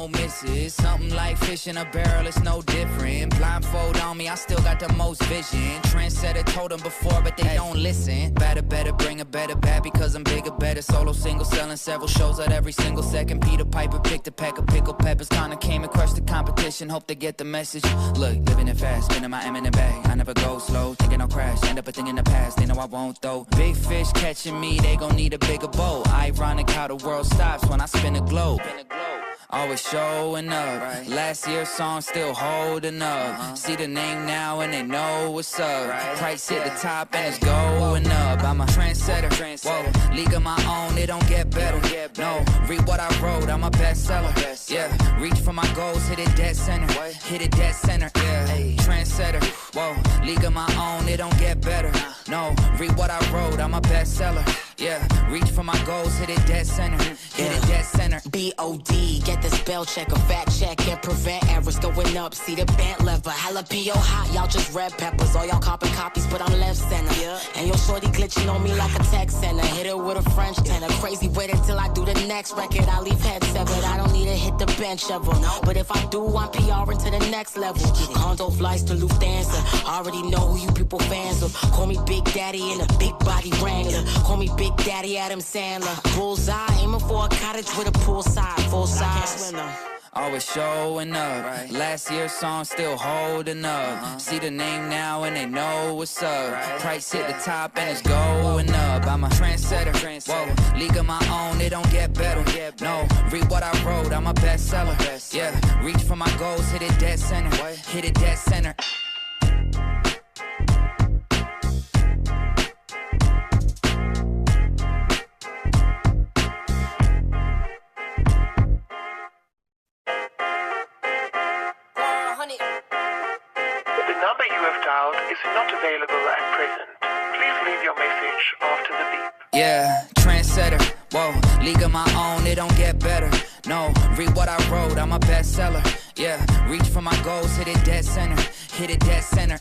no misses. Something like fish in a barrel, it's no different. Blindfold on me, I still got the most vision. Trendsetter told them before, but they don't listen. Better, bring a better bad because I'm bigger, better. Solo, single, selling several shows at every single second. Peter Piper picked a pack of pickled peppers. Kinda came and crushed the competition, hope they get the message. Look, living it fast, spinning my M in the bag. I never go slow, thinking I'll crash. End up a thing in the past, they know I won't though. Big fish catching me, they gon' need a bigger boat. Ironic how the world stops when I spin a globe. Always showing up. Right. Last year's song still holding up. See the name now and they know what's up. Right. Price hit the top and it's going up. I'm a trendsetter. Whoa, league of my own, it don't get better. No, read what I wrote, I'm a bestseller. Yeah, reach for my goals, hit it dead center. Hit it dead center. Yeah, trendsetter. Whoa, league of my own, it don't get better. No, read what I wrote, I'm a bestseller. Yeah, reach for my goals, hit it dead center. Hit it dead center. B.O.D. Get the spell check, a fact check, and prevent errors going up. See the bent lever, jalapeno hot, y'all just red peppers. All y'all copping copies, but I'm left center. And your shorty glitching on me like a text sender. Hit her with a French tenor. Crazy wait until I do the next record. I leave head severed. I don't need to hit the bench ever. But if I do, I'm PRing to the next level. Condo flights to Lufthansa. Already know who you people fans of. Call me Big Daddy in a big body Wrangler. Call me Big Daddy Adam Sandler. Bullseye, aiming for a cottage with a poolside, full size. Always showing up. Right. Last year's song still holding up. See the name now and they know what's up. Right. Price hit the top and it's going up. I'm a trendsetter. Whoa, league of my own, it don't get better. No, read what I wrote, I'm a bestseller. Yeah, reach for my goals, hit it dead center. Hit it dead center. The number you have dialed is not available at present. Please leave your message after the beep. Yeah, trendsetter. Whoa, league of my own, it don't get better. No, read what I wrote, I'm a bestseller. Yeah, reach for my goals, hit it dead center. Hit it dead center.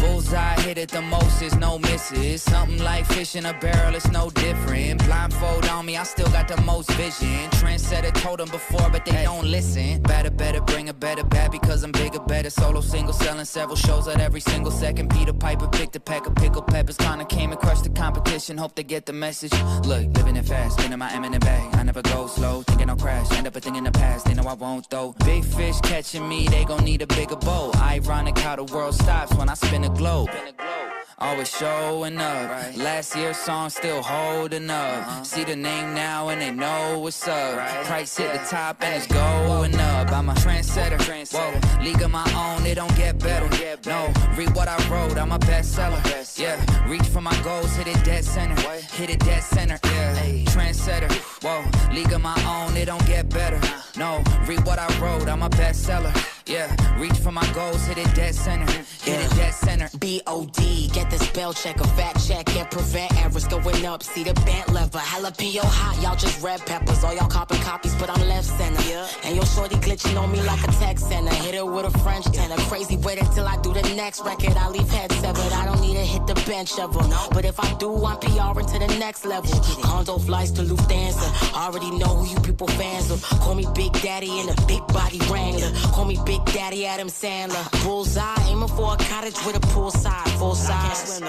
Bullseye, hit it the most, there's no misses. Something like fish in a barrel, it's no different. Blindfold on me, I still got the most vision. Trendsetter told them before, but they don't listen. Better, bring a better bad because I'm bigger, better. Solo, single, selling several shows at every single second. Peter Piper picked a pack of pickled peppers. Kinda came and crushed the competition, hope they get the message. Look, living it fast, spinning my M in the bag. I never go slow, thinking I'll crash. End up a thing in the past, they know I won't though. Big fish catching me, they gon' need a bigger boat. Ironic how the world stops when I spin a globe. Always showing up. Right. Last year's song still holding up. See the name now and they know what's up. Right. Price hit the top and it's going up. I'm a trendsetter. Whoa, league of my own, it don't get better. No, read what I wrote, I'm a bestseller. Yeah, reach for my goals, hit it dead center. Hit it dead center. Yeah, trendsetter. Whoa, league of my own, it don't get better. No, read what I wrote, I'm a bestseller. Yeah, reach for my goals, hit it dead center. Hit it dead center. B.O.D. Get the spell check, a fact check, and prevent errors going up. See the bent lever, jalapeno hot, y'all just red peppers. All y'all copping copies, but I'm left center. And your shorty glitching on me like a text sender. Hit her with a French tenor. Crazy wait until I do the next record. I leave head severed. I don't need to hit the bench ever. But if I do, I'm PRing to the next level. Condo flights to Lufthansa. Already know who you people fans of. Call me Big Daddy in a big body Wrangler. Call me Big Daddy Adam Sandler. Bullseye, aiming for a cottage with a poolside, full size.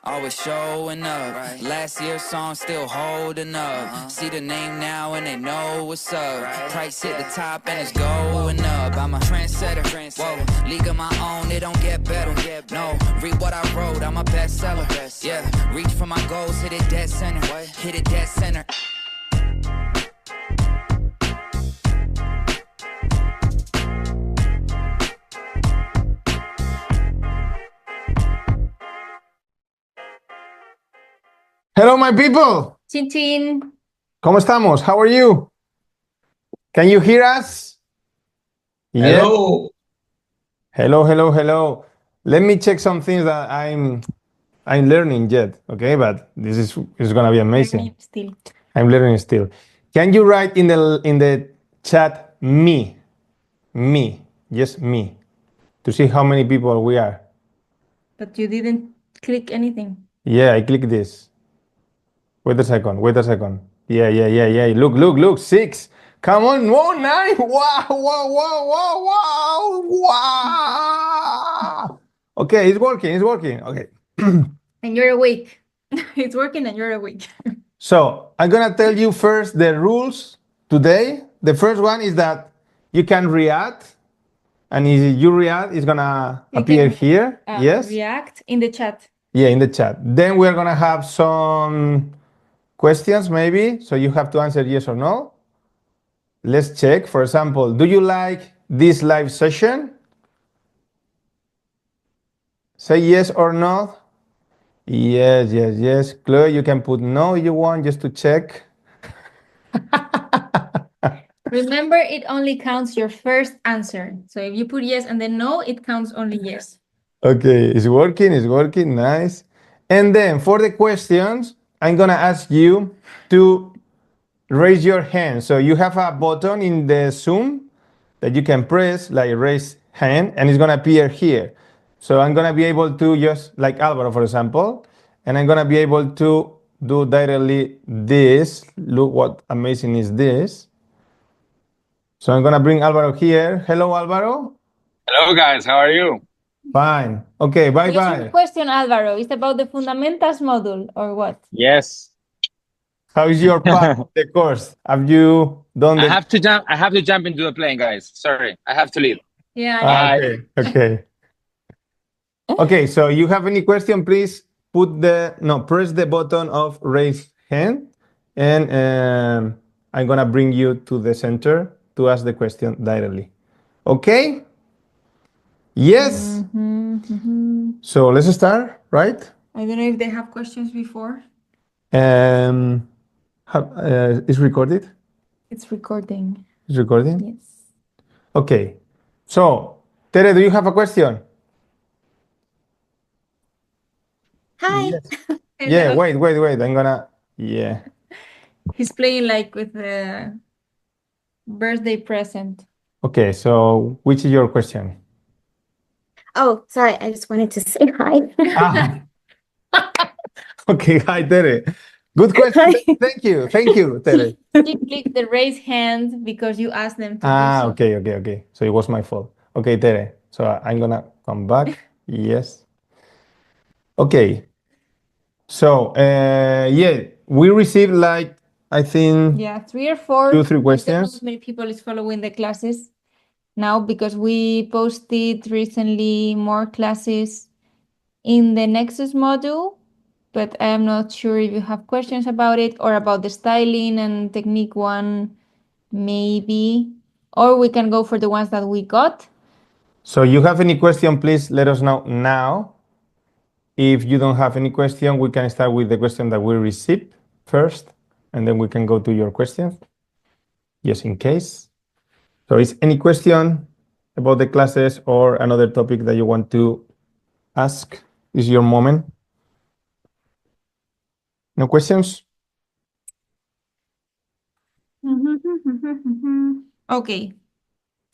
Always showing up. Right. Last year's song still holding up. See the name now and they know what's up. Right. Price hit the top and it's going up. I'm a trendsetter. Whoa, league of my own, it don't get better. No, read what I wrote, I'm a bestseller. Yeah, reach for my goals, hit it dead center. Hit it dead center. Hello, my people. Chin chin. ¿Cómo estamos? How are you? Can you hear us? Hello. Hello. Let me check some things that I'm learning yet, okay? But this is gonna be amazing. I'm learning still. Can you write in the chat me, just me, to see how many people we are? But you didn't click anything. Yeah, I click this. Wait a second. Yeah. Look. 6. Come on, whoa, 9. Wow, wow, wow, wow, wow, wow. Okay, it's working, Okay. And you're awake. It's working and you're awake. So I'm gonna tell you first the rules today. The first one is that you can react, and if you react, it's gonna appear here. Yes. React in the chat. Yeah, in the chat. Then we're gonna have some questions, maybe. So you have to answer yes or no. Let's check. For example, do you like this live session? Say yes or no. Yes, yes, yes. Chloe, you can put no if you want, just to check. Remember, it only counts your first answer. So if you put yes and then no, it counts only yes. Okay, it's working, nice. And then for the questions, I'm gonna ask you to raise your hand. So you have a button in the Zoom that you can press, like raise hand, and it's gonna appear here. So I'm gonna be able to just, like Alvaro, for example, and I'm gonna be able to do directly this. Look what amazing is this. So I'm gonna bring Alvaro here. Hello, Alvaro. Hello, guys. How are you? Fine. Okay, What's your bye-bye. question, Alvaro? Is about the fundamentals module or what? Yes. How is your part of the course? Have you done I the... have to jump. I have to jump into the plane, guys. Sorry, I have to leave. Yeah. Bye. Okay. Okay, so you have any question, please press the button of raise hand, and I'm gonna bring you to the center to ask the question directly. Okay? Yes. So let's start, right? I don't know if they have questions before. Is recorded? It's recording. Is recording? Yes. Okay. So, Tere, do you have a question? Hi. Yes. Yeah, wait. I'm gonna, yeah. He's playing like with the birthday present. Okay, so which is your question? Oh, sorry. I just wanted to say hi. Ah. Okay, hi, Tere. Good question. Hi. Thank you, Tere. You click the raise hand because you asked them to do so. Okay. So it was my fault. Okay, Tere. So I'm gonna come back. Yes. Okay. So, yeah, we received like, I think, Yeah, 3 or 4. 2, 3 I don't know questions. how many people is following the classes now because we posted recently more classes in the Nexus module, but I am not sure if you have questions about it or about the styling and technique one, maybe, or we can go for the ones that we got. So you have any question, please let us know now. If you don't have any question, we can start with the question that we received first, and then we can go to your questions, just in case. So is any question about the classes or another topic that you want to ask? Is your moment? No questions? Okay.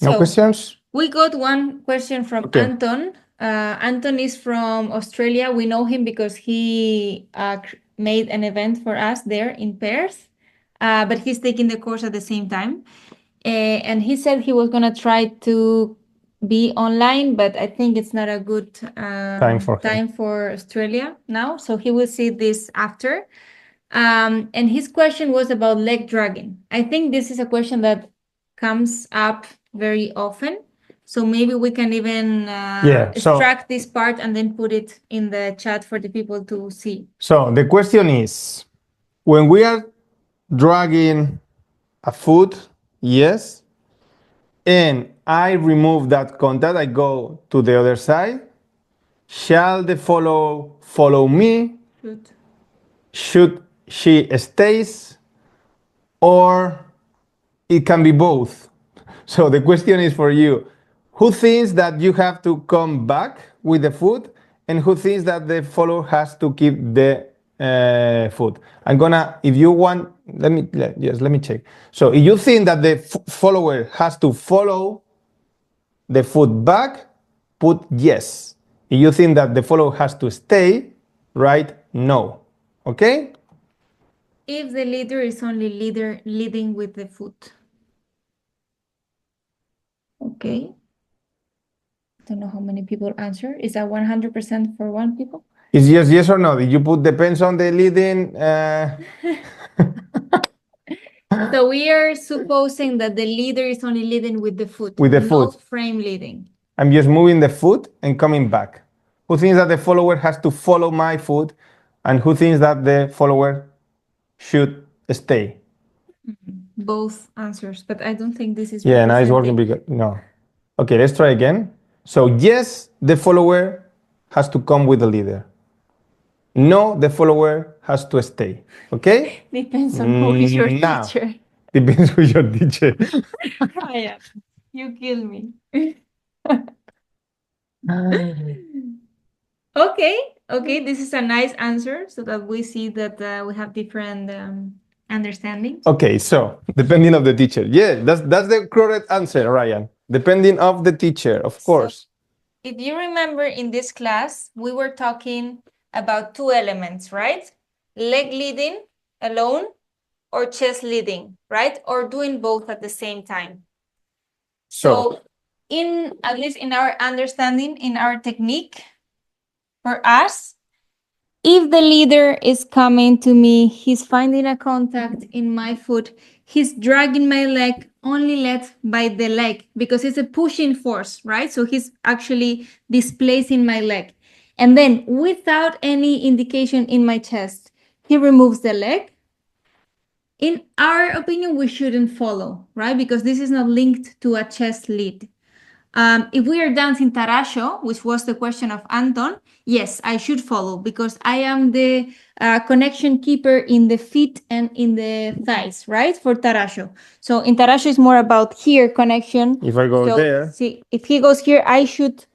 No So questions? we got one question from Okay. Anton. Anton is from Australia. We know him because he made an event for us there in Perth, but he's taking the course at the same time. And he said he was going to try to be online, but I think it's not a good Time for Australia now. So he will see this after. And his question was about leg dragging. I think this is a question that comes up very often. So maybe we can even extract this part and then put it in the chat for the people to see. So the question is, when we are dragging a foot, yes, and I remove that contact, I go to the other side, shall the follow me? Should she stays? Or it can be both? So the question is for you. Who thinks that you have to come back with the foot, and who thinks that the follower has to keep the foot? I'm gonna, if you want, let me check. So if you think that the follower has to follow the foot back, put yes. If you think that the follower has to stay, write no. Okay? If the leader is only leading with the foot. Okay. Don't know how many people answer. Is that 100% for one people? It's just yes or no. Did you put depends on the leading? So we are supposing that the leader is only leading with the foot. With the no foot. frame leading. I'm just moving the foot and coming back. Who thinks that the follower has to follow my foot, and who thinks that the follower should stay? Both answers, but I don't think this is Yeah, now it's working representing. because no. Okay, let's try again. So yes, the follower has to come with the leader. No, the follower has to stay. Okay? Depends on who is your Now. teacher. Depends who your teacher. Ryan, you kill me. Okay, this is a nice answer so that we see that we have different understandings. Okay, so depending of the teacher. Yeah, that's the correct answer, Ryan. Depending of the teacher, of course. If you remember in this class, we were talking about two elements, right? Leg leading alone or chest leading, right? Or doing both at the same time. So at least in our understanding, in our technique, for us, if the leader is coming to me, he's finding a contact in my foot, he's dragging my leg only led by the leg because it's a pushing force, right? So he's actually displacing my leg. And then without any indication in my chest, he removes the leg. In our opinion, we shouldn't follow, right? Because this is not linked to a chest lead. If we are dancing Tarasho, which was the question of Anton, yes, I should follow because I am the connection keeper in the feet and in the thighs, right? For Tarasho. So in Tarasho, it's more about here connection. If I go there. See, if he goes here, I should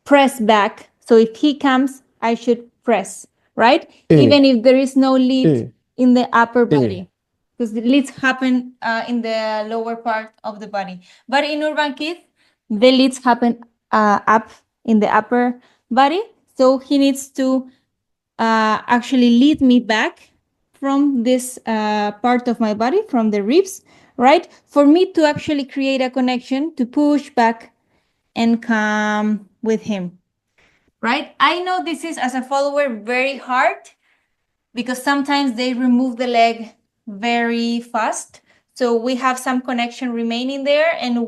press back. So if he comes, I should press, right? Even if there is no lead in the upper body. Because the leads happen in the lower part of the body. But in Urban Kids, the leads happen up in the upper body. So he needs to actually lead me back from this part of my body, from the ribs, right? For me to actually create a connection, to push back and come with him, right? I know this is, as a follower, very hard because sometimes they remove the leg very fast. So we have some connection remaining there and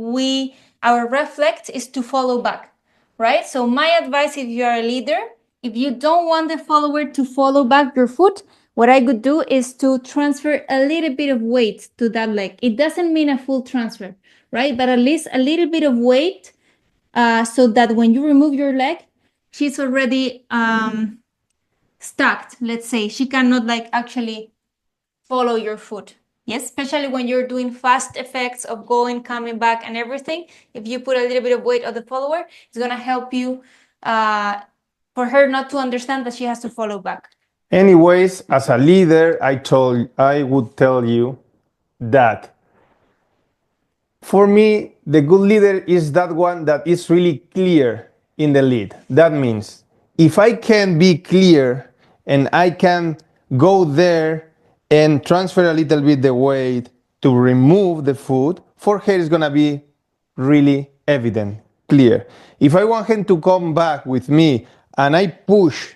our reflex is to follow back, right? So my advice, if you are a leader, if you don't want the follower to follow back your foot, what I could do is to transfer a little bit of weight to that leg. It doesn't mean a full transfer, right? But at least a little bit of weight so that when you remove your leg, she's already stacked, let's say. She cannot actually follow your foot. Yes, especially when you're doing fast effects of going, coming back and everything. If you put a little bit of weight on the follower, it's going to help you for her not to understand that she has to follow back. Anyways, as a leader, I would tell you that for me, the good leader is that one that is really clear in the lead. That means if I can be clear and I can go there and transfer a little bit the weight to remove the foot, for her it's gonna be really evident, clear. If I want him to come back with me and I push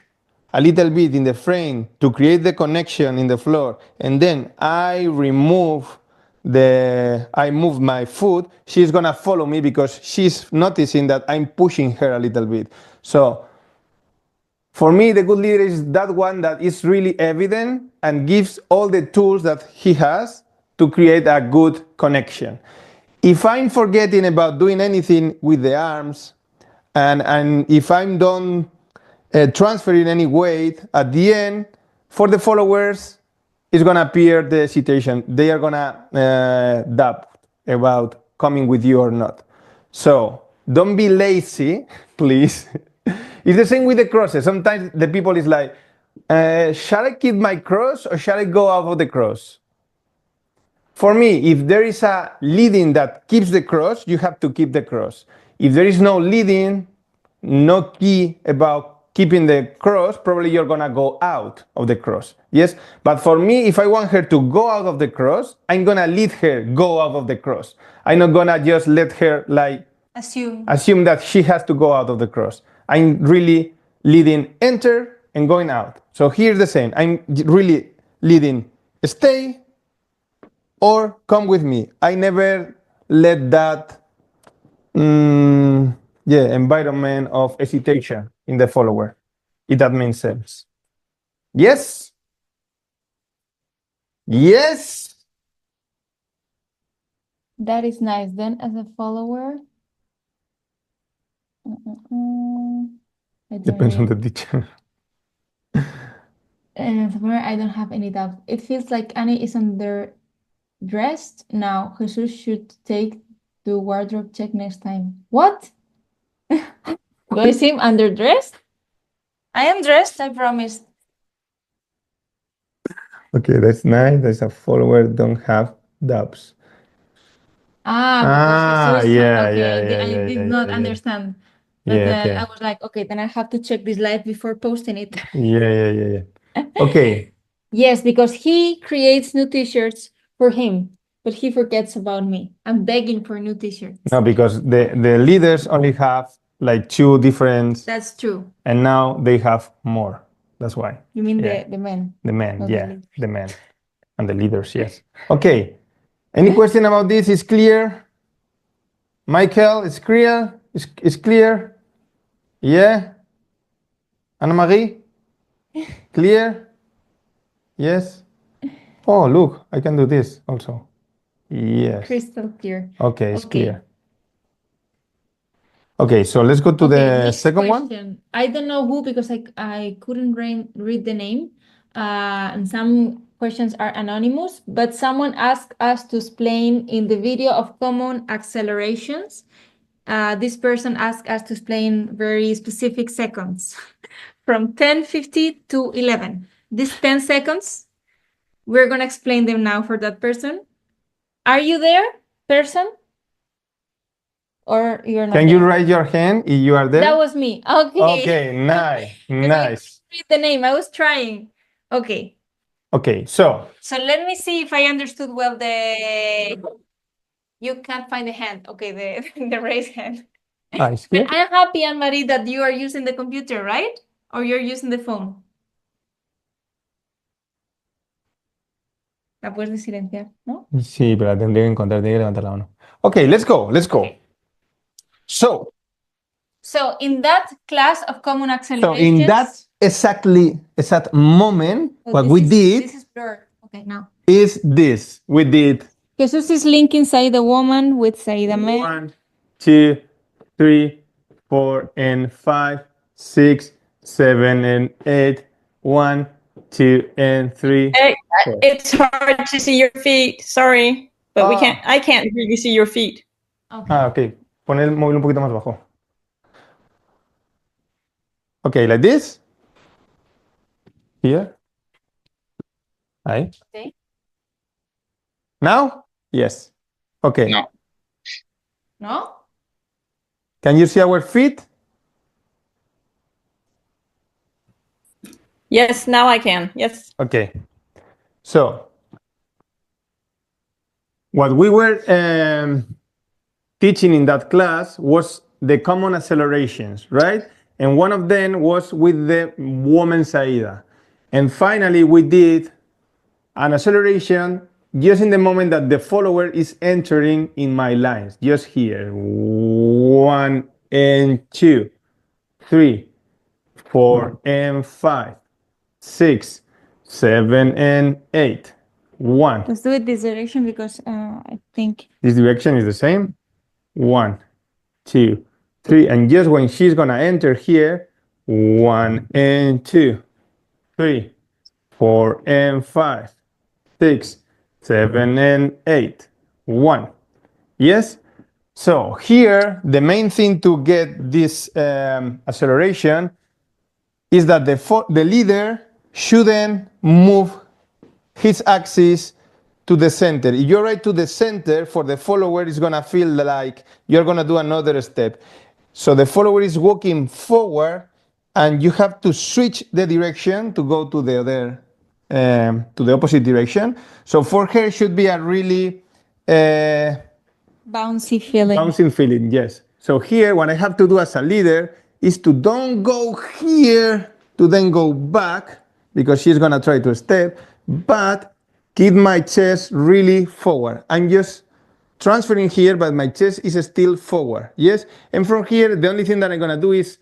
a little bit in the frame to create the connection in the floor, and then I move my foot, she's gonna follow me because she's noticing that I'm pushing her a little bit. So for me, the good leader is that one that is really evident and gives all the tools that he has to create a good connection. If I'm forgetting about doing anything with the arms, and if I'm don't transferring any weight, at the end, for the followers, it's gonna appear the situation. They are gonna doubt about coming with you or not. So don't be lazy, please. It's the same with the crosses. Sometimes the people is like, shall I keep my cross or shall I go out of the cross? For me, if there is a leading that keeps the cross, you have to keep the cross. If there is no leading, no key about keeping the cross, probably you're gonna go out of the cross. Yes? But for me, if I want her to go out of the cross, I'm gonna lead her go out of the cross. I'm not gonna just let her Assume that she has to go out of the cross. I'm really leading enter and going out. So here's the same. I'm really leading stay or come with me. I never let that environment of hesitation in the follower, if that makes sense. Yes? Yes? That is nice. Then as a follower, Depends on the teacher. I don't have any doubt. It feels like Annie is underdressed now. Jesus should take the wardrobe check next time. What? Do I seem underdressed? I am dressed, I promised. Okay, that's nice. There's a follower don't have doubts. Because Jesus, yeah, okay, yeah, I yeah, did yeah, not yeah, understand. But Yeah, then okay. I was like, okay, then I have to check this live before posting it. Yeah. Okay. Yes, because he creates new t-shirts for him, but he forgets about me. I'm begging for new t-shirts. No, because the leaders only have like two different, That's true. and now they have more. That's why. You mean Yeah. the men? The men, not the yeah, leaders. the men and the leaders, yes. Okay. Any question about this? Is clear? Michael, it's clear? It's clear? Yeah? Anna-Marie? Clear? Yes? Oh, look, I can do this also. Yes. Crystal clear. Okay, it's clear. Okay, so let's go to the next second question. one. I don't know who because I couldn't read the name. And some questions are anonymous, but someone asked us to explain in the video of common accelerations. This person asked us to explain very specific seconds from 10:50 to 11. These 10 seconds, we're going to explain them now for that person. Are you there, person? Or you're not Can there? you raise your hand if you are there? That was me. Okay. Okay, nice, nice. Read the name. I was trying. Okay. Okay, so let me see if I understood well the. You can't find the hand. Okay, the raised hand. it's But clear? I'm happy, Anne-Marie, that you are using the computer, right? Or you're using the phone. La puedes silenciar, ¿no? Sí, pero la tendría que encontrar, tendría que levantar la mano. Okay, let's go. Okay. So in that class of common accelerations. in that exact moment, what we This did is blurred. Okay, now. is this. We did Jesus is linking Saida woman with Saida man. 1, 2, 3, 4, and 5, 6, 7, and 8. 1, 2, and 3. four. It's hard to see your feet. Sorry, but I can't really see your feet. Okay. Pon el móvil un poquito más bajo. Okay, like this. Here. Ahí. Okay. Now? Yes. Okay. No. No? Can you see our feet? Yes, now I can. Yes. Okay. So, what we were teaching in that class was the common accelerations, right? And one of them was with the woman Saida. And finally, we did an acceleration just in the moment that the follower is entering in my lines, just here. 1 and 2, 3, 4 and 5, 6, 7 and 8. 1. Let's do it this direction because I think. This direction is the same. 1, 2, 3. And just when she's going to enter here, 1 and 2, 3, 4 and 5, 6, 7 and 8. 1. Yes? So here, the main thing to get this acceleration is that the leader shouldn't move his axis to the center. If you're right to the center, for the follower, it's going to feel like you're going to do another step. So the follower is walking forward, and you have to switch the direction to go to the other, to the opposite direction. So for her, it should be a really Bouncy feeling. bouncing feeling, yes. So here, what I have to do as a leader is to don't go here to then go back, because she's gonna try to step, but keep my chest really forward. I'm just transferring here, but my chest is still forward. Yes? And from here, the only thing that I'm gonna do is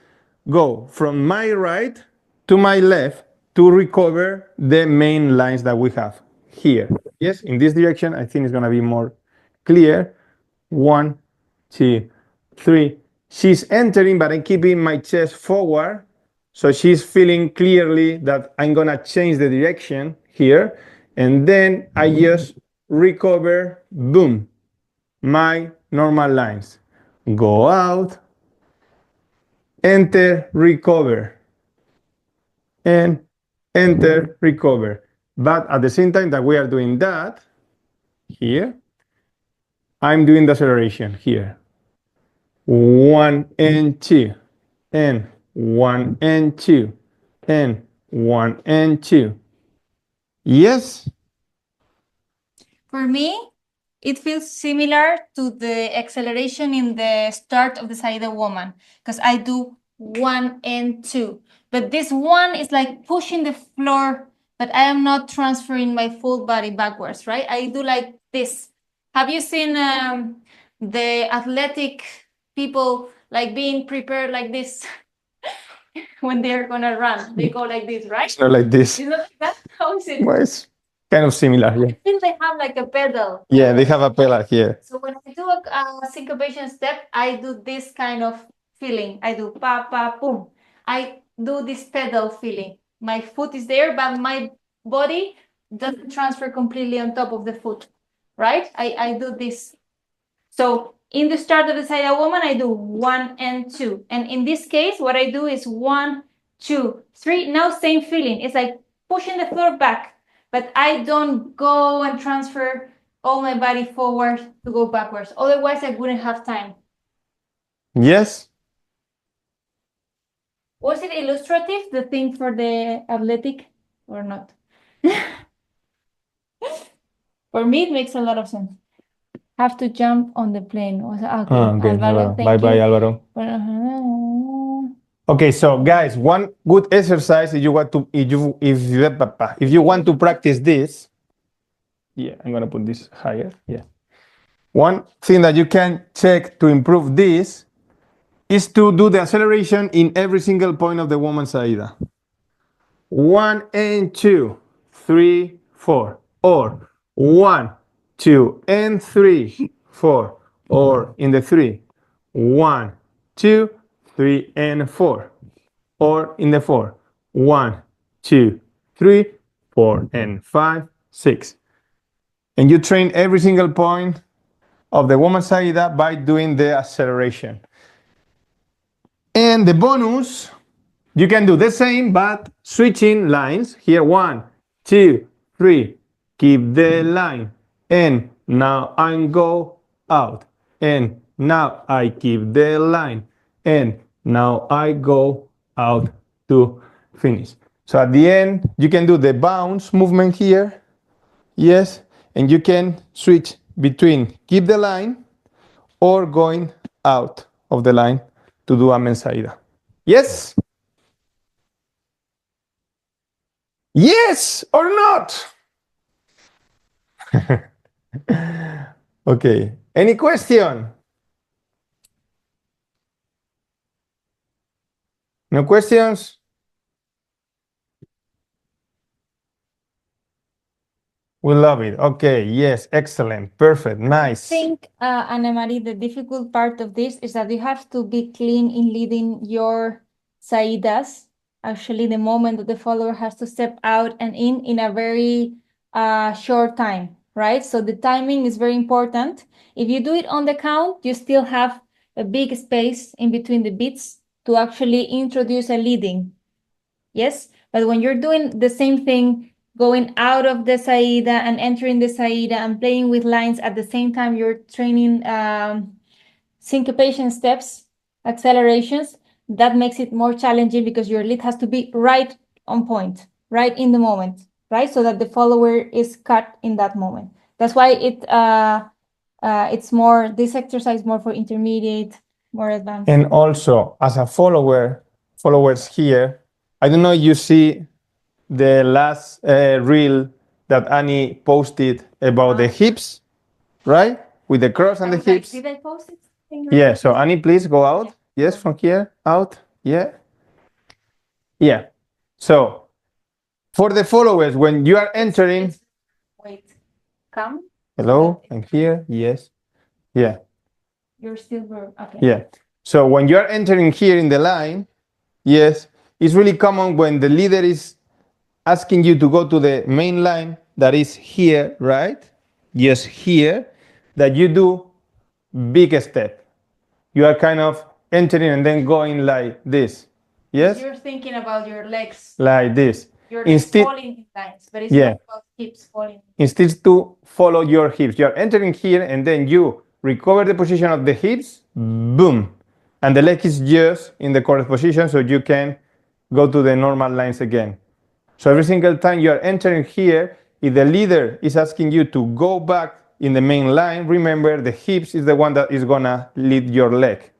go from my right to my left to recover the main lines that we have here. Yes? In this direction, I think it's gonna be more clear. 1, 2, 3. She's entering, but I'm keeping my chest forward. So she's feeling clearly that I'm gonna change the direction here. And then I just recover, boom, my normal lines. Go out, enter, recover, and enter, recover. But at the same time that we are doing that, here, I'm doing the acceleration here. 1 and 2, and 1 and 2, and 1 and 2. Yes? For me, it feels similar to the acceleration in the start of the Saida woman, because I do 1 and 2. But this one is like pushing the floor, but I am not transferring my full body backwards, right? I do like this. Have you seen the athletic people like being prepared like this when they're gonna run? They go like this, right? It's not like this. Is it like that? How is it? Well, it's kind of similar, yeah. I think they have like a pedal. Yeah, they have a pedal here. So when I do a syncopation step, I do this kind of feeling. I do pa, pa, boom. I do this pedal feeling. My foot is there, but my body doesn't transfer completely on top of the foot, right? I do this. So in the start of the Saida woman, I do 1 and 2. And in this case, what I do is 1, 2, 3. Now same feeling. It's like pushing the floor back, but I don't go and transfer all my body forward to go backwards. Otherwise, I wouldn't have time. Yes? Was it illustrative, the thing for the athletic, or not? For me, it makes a lot of sense. Have to jump on the plane. Okay, Okay, Alvaro, thank bye-bye, you. Alvaro. Okay, so guys, one good exercise if you want to if you want to practice this. Yeah, I'm gonna put this higher. Yeah. One thing that you can check to improve this is to do the acceleration in every single point of the woman's Saida. 1 and 2, 3, 4, or 1, 2 and 3, 4, or in the 3, 1, 2, 3 and 4, or in the 4, 1, 2, 3, 4 and 5, 6. And you train every single point of the woman's Saida by doing the acceleration. And the bonus, you can do the same, but switching lines. Here, 1, 2, 3. Keep the line. And now I go out. And now I keep the line. And now I go out to finish. So at the end, you can do the bounce movement here. Yes. And you can switch between keep the line or going out of the line to do a mensaida. Yes? Yes or not? Okay. Any question? No questions? We love it. Okay. Yes. Excellent. Perfect. Nice. I think, Ana Maria, the difficult part of this is that you have to be clean in leading your Saidas. Actually, the moment that the follower has to step out and in a very short time, right? So the timing is very important. If you do it on the count, you still have a big space in between the beats to actually introduce a leading. Yes? But when you're doing the same thing, going out of the Saida and entering the Saida and playing with lines at the same time you're training syncopation steps, accelerations, that makes it more challenging because your lead has to be right on point, right in the moment, right? So that the follower is cut in that moment. That's why it's more, this exercise more for intermediate more advanced. And also, as a followers here, I don't know if you see the last reel that Annie posted about the hips, right? With the cross and the hips. Did I post it? Yeah, so Annie, please go out. Yes, from here, out. Yeah. Yeah. So, for the followers, when you are entering. Wait, come. Hello, I'm here. Yes. Yeah. You're still okay. Yeah. So when you are entering here in the line, yes, it's really common when the leader is asking you to go to the main line that is here, right? Yes, here, that you do big step. You are kind of entering and then going like this. Yes? You're thinking about your legs. Like this. Your legs falling in lines, but it's not about hips falling. Instead to follow your hips. You are entering here and then you recover the position of the hips, boom. And the leg is just in the correct position so you can go to the normal lines again. So every single time you are entering here, if the leader is asking you to go back in the main line, remember the hips is the one that is gonna lead your leg,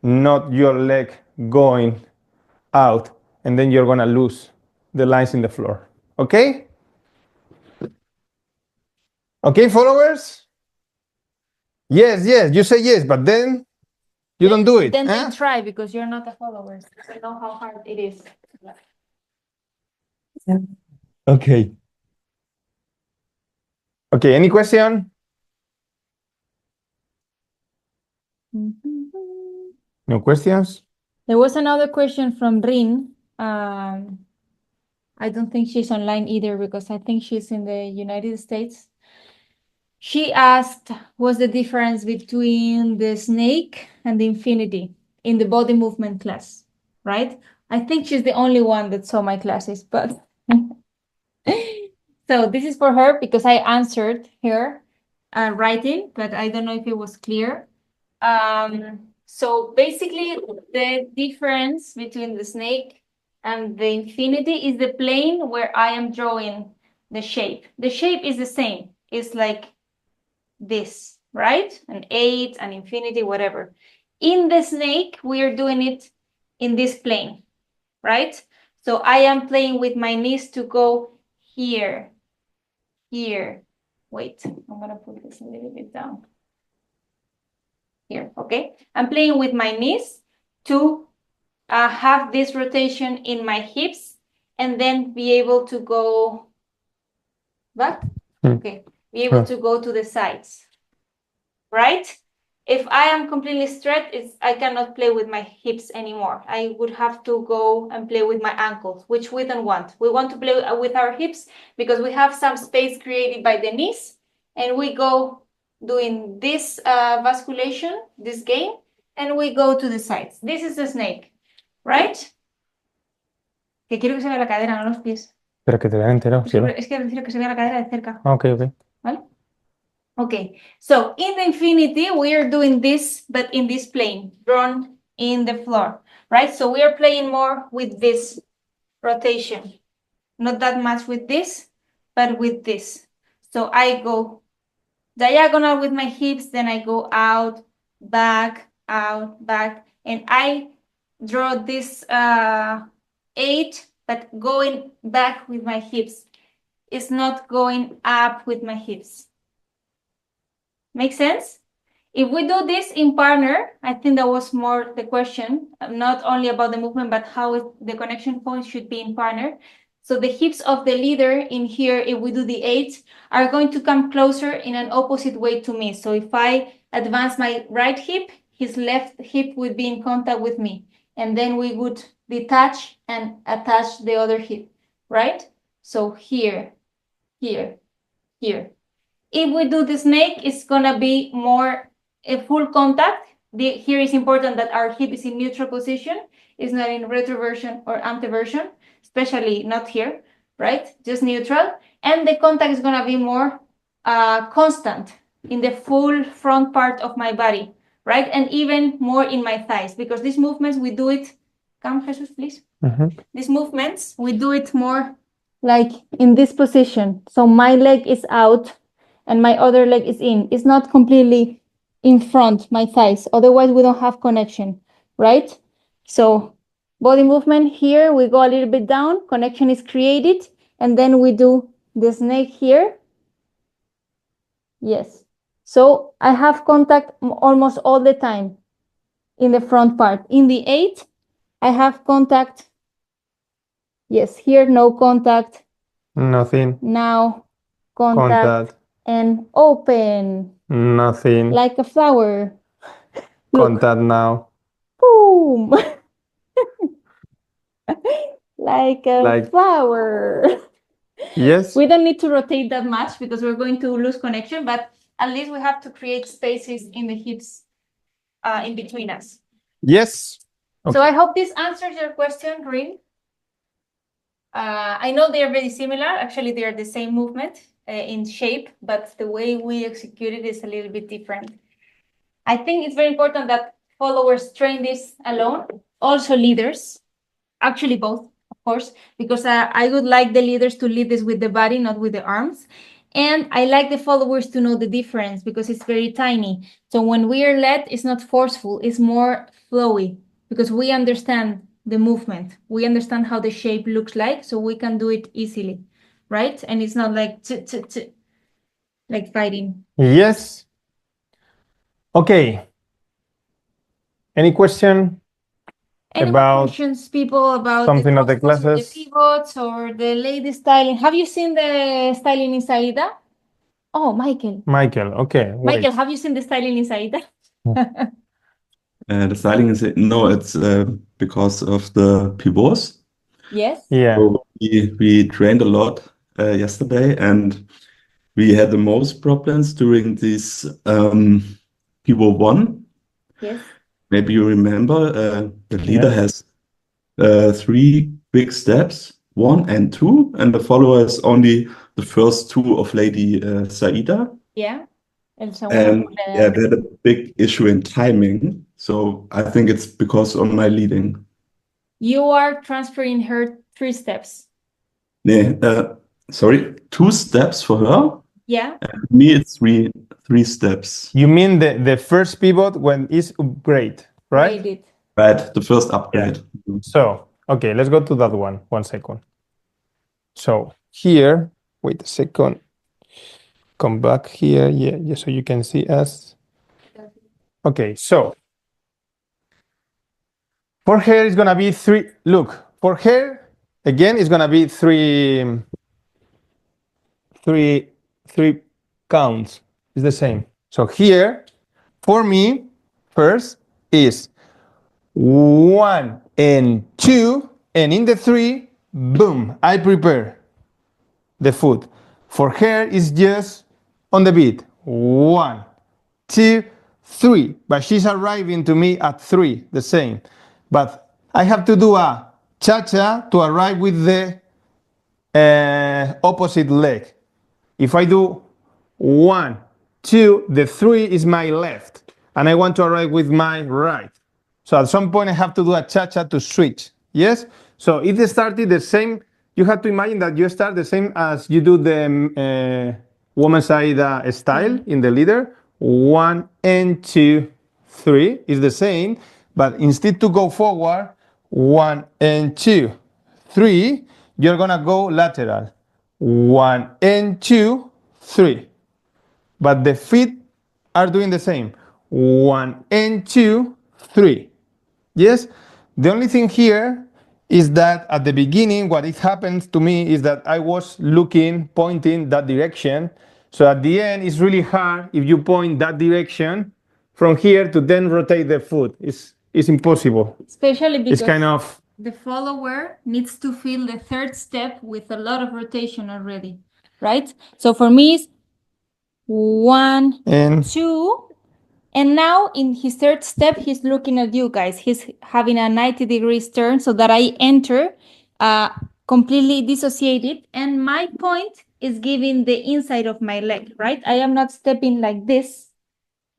not your leg going out, and then you're gonna lose the lines in the floor. Okay? Okay, followers? Yes, you say yes, but then you don't do it. Then they try because you're not a follower. You know how hard it is. Okay. Okay, any question? No questions? There was another question from Rin. I don't think she's online either because I think she's in the United States. She asked, what's the difference between the snake and the infinity in the body movement class, right? I think she's the only one that saw my classes, but so this is for her because I answered her writing, but I don't know if it was clear. So basically the difference between the snake and the infinity is the plane where I am drawing the shape. The shape is the same. It's like this, right? An 8, an infinity, whatever. In the snake, we are doing it in this plane, right? So I am playing with my knees to go here, here. Wait, I'm gonna put this a little bit down. Here, okay? I'm playing with my knees to have this rotation in my hips and then be able to go back. Okay, be able to go to the sides, right? If I am completely straight, I cannot play with my hips anymore. I would have to go and play with my ankles, which we don't want. We want to play with our hips because we have some space created by the knees, and we go doing this vasculation, this game, and we go to the sides. This is the snake, right? Que quiero que se vea la cadera, no los pies. Pero que te vean entero. Es que prefiero que se vea la cadera de cerca. Okay. ¿Vale? Okay, so in the infinity, we are doing this, but in this plane, drawn in the floor, right? So we are playing more with this rotation. Not that much with this, but with this. So I go diagonal with my hips, then I go out, back, and I draw this 8, but going back with my hips. It's not going up with my hips. Make sense? If we do this in partner, I think that was more the question, not only about the movement, but how the connection points should be in partner. So the hips of the leader in here, if we do the 8, are going to come closer in an opposite way to me. So if I advance my right hip, his left hip would be in contact with me. And then we would detach and attach the other hip, right? So here, here, here. If we do the snake, it's gonna be more a full contact. Here is important that our hip is in neutral position. It's not in retroversion or anteversion, especially not here, right? Just neutral. And the contact is gonna be more constant in the full front part of my body, right? And even more in my thighs, because these movements, we do it, come Jesus, please. These movements, we do it more like in this position. So my leg is out and my other leg is in. It's not completely in front, my thighs. Otherwise, we don't have connection, right? So body movement here, we go a little bit down, connection is created, and then we do the snake here. Yes. So I have contact almost all the time in the front part. In the 8, I have contact. Yes, here no contact. Nothing. Now contact. And open. Nothing. Like a flower. Contact now. Boom. Like a flower. Yes. We don't need to rotate that much because we're going to lose connection, but at least we have to create spaces in the hips in between us. Yes. Okay. So I hope this answers your question, Rin. I know they are very similar. Actually, they are the same movement in shape, but the way we execute it is a little bit different. I think it's very important that followers train this alone, also leaders, actually both, of course, because I would like the leaders to lead this with the body, not with the arms. And I like the followers to know the difference because it's very tiny. So when we are led, it's not forceful, it's more flowy because we understand the movement. We understand how the shape looks like, so we can do it easily, right? And it's not like like fighting. Yes. Okay. Any question? Any about questions, people, about something the of the classes or the classes? pivots or the lady styling? Have you seen the styling in Saida? Oh, Michael. Michael, okay. Wait. Michael, have you seen the styling in Saida? The styling is no, it's because of the pivots. Yes. Yeah. So we trained a lot yesterday, and we had the most problems during this pivot 1. Yes. Maybe you remember the leader Yeah. has 3 big steps, 1 and 2, and the follower is only the first 2 of Lady Saida. Yeah. El And segundo. yeah, they had a big issue in timing. So I think it's because of my leading. You are transferring her 3 steps. Yeah, sorry, 2 steps for her. Yeah. And me, it's three steps. You mean the first pivot when it's upgrade, right? Graded. Right, the first upgrade. So, okay, let's go to that one. 1 second. So here, wait a second. Come back here. Yeah, so you can see us. Okay, so for her, it's gonna be 3. Look, for her, again, it's gonna be 3 counts. It's the same. So here, for me, first is 1 and 2, and in the 3, boom, I prepare the foot. For her, it's just on the beat. 1, 2, 3. But she's arriving to me at 3, the same. But I have to do a cha-cha to arrive with the opposite leg. If I do 1, 2, the 3 is my left, and I want to arrive with my right. So at some point I have to do a cha-cha to switch. Yes? So it started the same. You have to imagine that you start the same as you do the woman side style in the leader. 1 and 2, 3 is the same, but instead to go forward, 1 and 2, 3, you're gonna go lateral. 1 and 2, 3. But the feet are doing the same. 1 and 2, 3. Yes? The only thing here is that at the beginning, what it happens to me is that I was pointing that direction. So at the end, it's really hard if you point that direction from here to then rotate the foot. It's impossible. Especially because it's kind of the follower needs to feel the 3rd step with a lot of rotation already, right? So for me, it's 1 and 2. And now in his 3rd step, he's looking at you guys. He's having a 90-degree turn so that I enter completely dissociated. And my point is giving the inside of my leg, right? I am not stepping like this.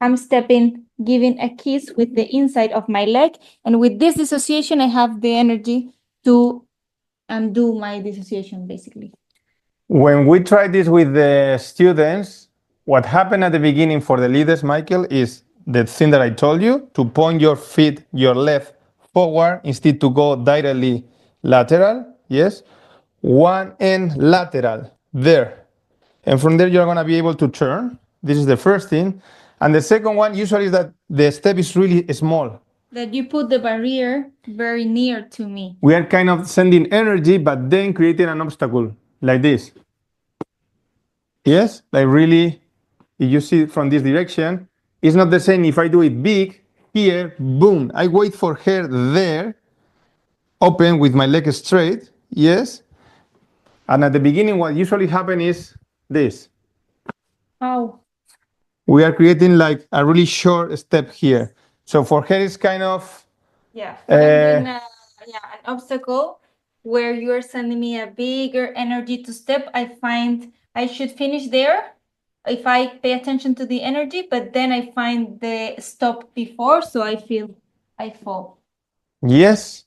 I'm stepping, giving a kiss with the inside of my leg. And with this dissociation, I have the energy to undo my dissociation, basically. When we try this with the students, what happened at the beginning for the leaders, Michael, is the thing that I told you, to point your feet, your left forward, instead to go directly lateral, yes? One and lateral, there. And from there, you're gonna be able to turn. This is the first thing. And the second one, usually is that the step is really small. That you put the barrier very near to me. We are kind of sending energy, but then creating an obstacle, like this. Yes, like really, if you see it from this direction, it's not the same if I do it big, here, boom, I wait for her there, open with my leg straight, yes. And at the beginning, what usually happens is this. Oh. We are creating like a really short step here. So for her, it's kind of... Yeah, an obstacle where you're sending me a bigger energy to step. I find I should finish there if I pay attention to the energy, but then I find the stop before, so I feel I fall. Yes.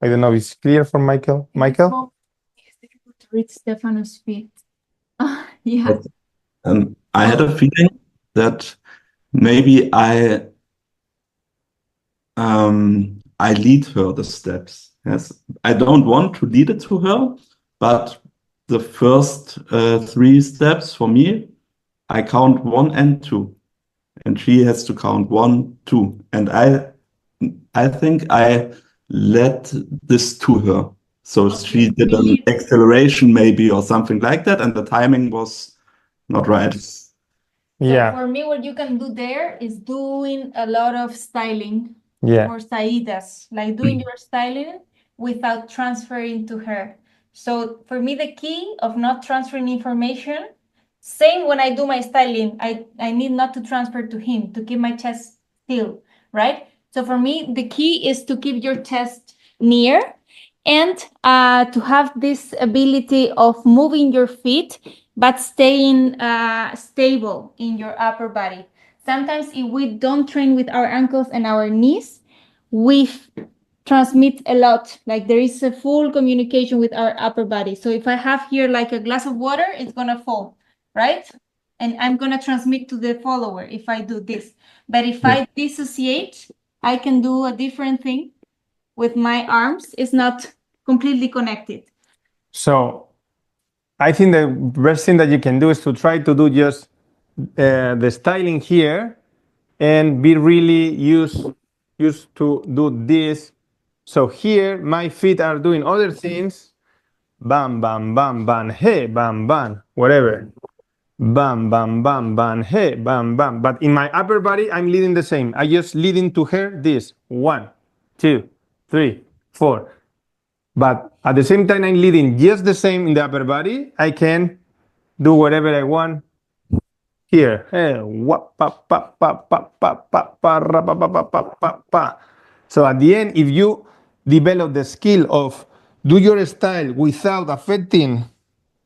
I don't know if it's clear for Michael. Michael? It's difficult to read Stefano's feet. Yeah. I had a feeling that maybe I lead her the steps. Yes, I don't want to lead it to her, but the first 3 steps for me, I count 1 and 2, and she has to count 1, 2, and I think I led this to her. So she did an acceleration maybe or something like that, and the timing was not right. Yeah. So for me, what you can do there is doing a lot of styling Yeah. for Saidas, like doing your styling without transferring to her. So for me, the key of not transferring information, same when I do my styling, I need not to transfer to him, to keep my chest still, right? So for me, the key is to keep your chest near and to have this ability of moving your feet, but staying stable in your upper body. Sometimes if we don't train with our ankles and our knees, we transmit a lot. Like there is a full communication with our upper body. So if I have here like a glass of water, it's gonna fall, right? And I'm gonna transmit to the follower if I do this. But if I dissociate, I can do a different thing with my arms. It's not completely connected. So I think the best thing that you can do is to try to do just the styling here and be really used to do this. So here, my feet are doing other things. Bam, bam, bam, bam, hey, bam, bam, whatever. Bam, bam, bam, bam, hey, bam, bam. But in my upper body, I'm leading the same. I just leading to her this. 1, 2, 3, 4. But at the same time, I'm leading just the same in the upper body. I can do whatever I want here. So at the end, if you develop the skill of do your style without affecting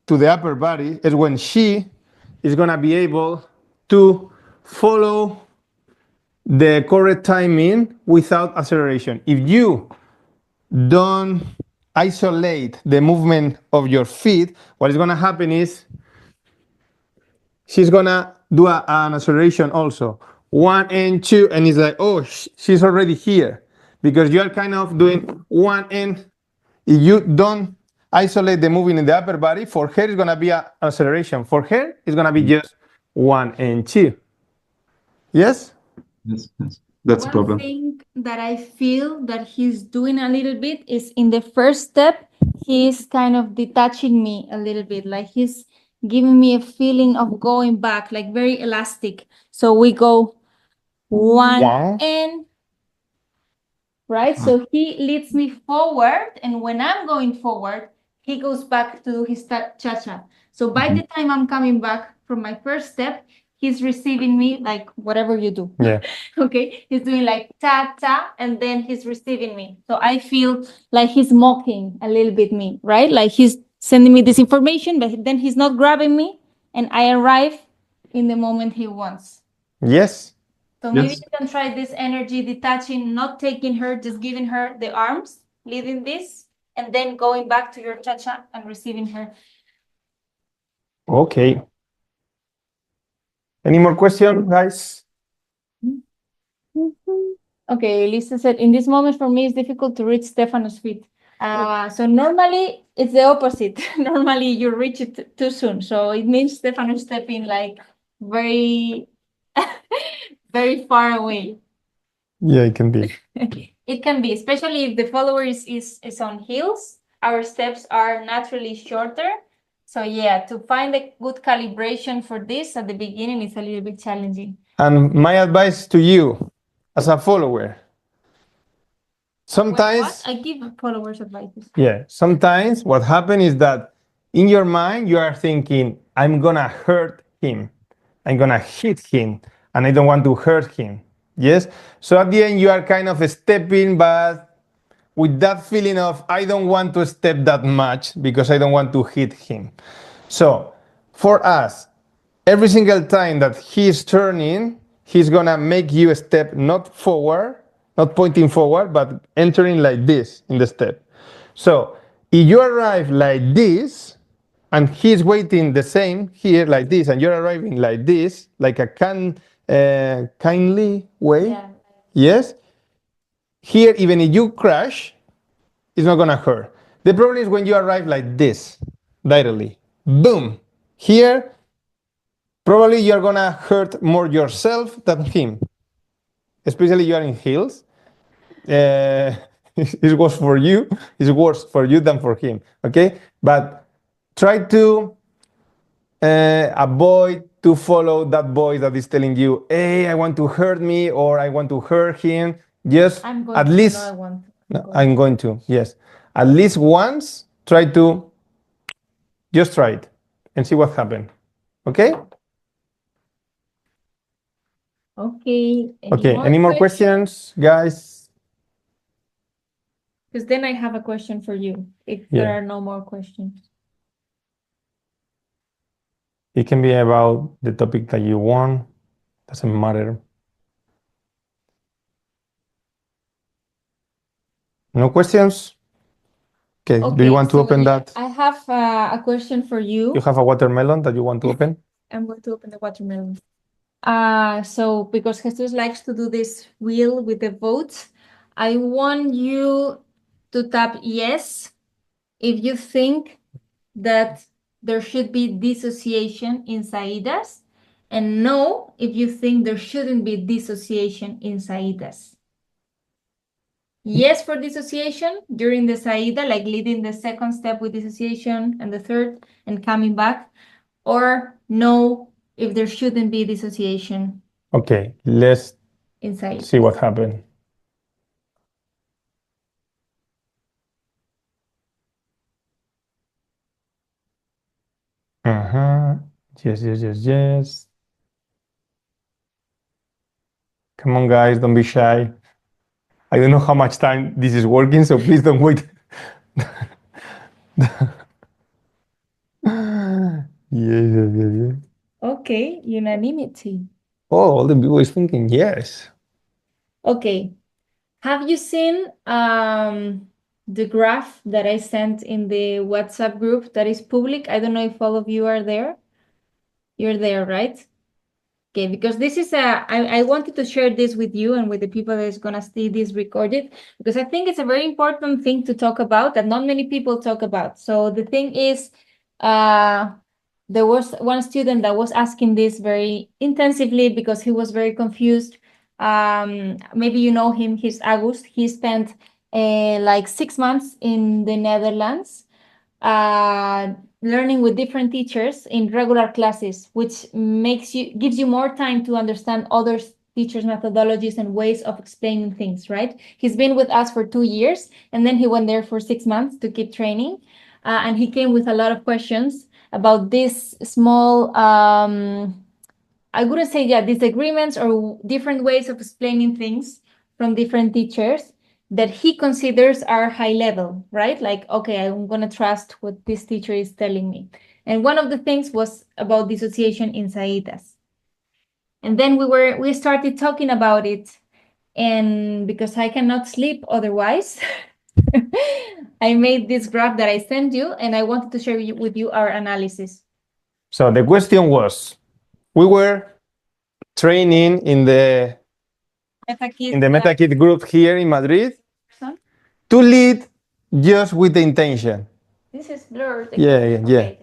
to the upper body, is when she is going to be able to follow the correct timing without acceleration. If you don't isolate the movement of your feet, what is going to happen is she's going to do an acceleration also. 1 and 2, and it's like, oh, she's already here. Because you are kind of doing 1 and if you don't isolate the movement in the upper body, for her it's going to be an acceleration. For her, it's going to be just 1 and 2. Yes? Yes. That's a problem. One thing that I feel that he's doing a little bit is in the first step, he's kind of detaching me a little bit. Like he's giving me a feeling of going back, like very elastic. So we go 1 and right? So he leads me forward, and when I'm going forward, he goes back to his cha-cha. So by the time I'm coming back from my first step, he's receiving me like whatever you do. Yeah. Okay, he's doing like ta-ta, and then he's receiving me. So I feel like he's mocking a little bit me, right? Like he's sending me this information, but then he's not grabbing me, and I arrive in the moment he wants. Yes. So maybe you can try this energy detaching, not taking her, just giving her the arms, leading this, and then going back to your cha-cha and receiving her. Okay. Any more questions, guys? Okay, Lisa said, in this moment for me it's difficult to reach Stefano's feet. So normally it's the opposite. Normally you reach it too soon. So it means Stefano stepping like very, very far away. Yeah, it can be. It can be, especially if the follower is on heels. Our steps are naturally shorter. So yeah, to find a good calibration for this at the beginning is a little bit challenging. And my advice to you as a follower, sometimes, I give followers advice. yeah, sometimes what happens is that in your mind, you are thinking, I'm gonna hurt him, I'm gonna hit him, and I don't want to hurt him. Yes? So at the end, you are kind of stepping, but with that feeling of, I don't want to step that much because I don't want to hit him. So for us, every single time that he's turning, he's gonna make you step not forward, not pointing forward, but entering like this in the step. So if you arrive like this, and he's waiting the same here like this, and you're arriving like this, like a kindly way, Yeah. yes, here even if you crash, it's not gonna hurt. The problem is when you arrive like this, directly, boom, here, probably you're gonna hurt more yourself than him, especially you are in heels. It's worse for you. It's worse for you than for him. Okay, but try to avoid to follow that voice that is telling you, "Hey, I want to hurt me," or "I want to hurt him." Just at least, I'm going to. Yes, at least once. Try to just try it and see what happens. Okay. Okay. Any more questions, guys? Because then I have a question for you if there are no more questions. It can be about the topic that you want. Doesn't matter. No questions? Okay. Do you want to open that? I have a question for you. You have a watermelon that you want to open? I'm going to open the watermelon. So because Jesus likes to do this wheel with the votes, I want you to tap yes if you think that there should be dissociation in Saidas, and no if you think there shouldn't be dissociation in Saidas. Yes for dissociation during the Saida, like leading the second step with dissociation and the third and coming back, or no if there shouldn't be dissociation. Okay, let's inside. See what happened. Yes, yes, yes, yes. Come on, guys, don't be shy. I don't know how much time this is working, so please don't wait. Yes. Okay, unanimity. Oh, all the people is thinking yes. Okay. Have you seen the graph that I sent in the WhatsApp group that is public? I don't know if all of you are there. You're there, right? Okay, because this is I wanted to share this with you and with the people that is gonna see this recorded, because I think it's a very important thing to talk about that not many people talk about. So the thing is, there was one student that was asking this very intensively because he was very confused. Maybe you know him, he's August. He spent like 6 months in the Netherlands, learning with different teachers in regular classes, which gives you more time to understand other teachers' methodologies and ways of explaining things, right? He's been with us for 2 years, and then he went there for 6 months to keep training. And he came with a lot of questions about this small, I wouldn't say, disagreements or different ways of explaining things from different teachers that he considers are high level, right? Like, okay, I'm going to trust what this teacher is telling me. And one of the things was about dissociation in Saitas. And then we started talking about it. And because I cannot sleep otherwise, I made this graph that I sent you, and I wanted to share with you our analysis. So the question was, we were training in the MetaKit group here in Madrid to lead just with the intention. This is blurred. Yeah. Okay.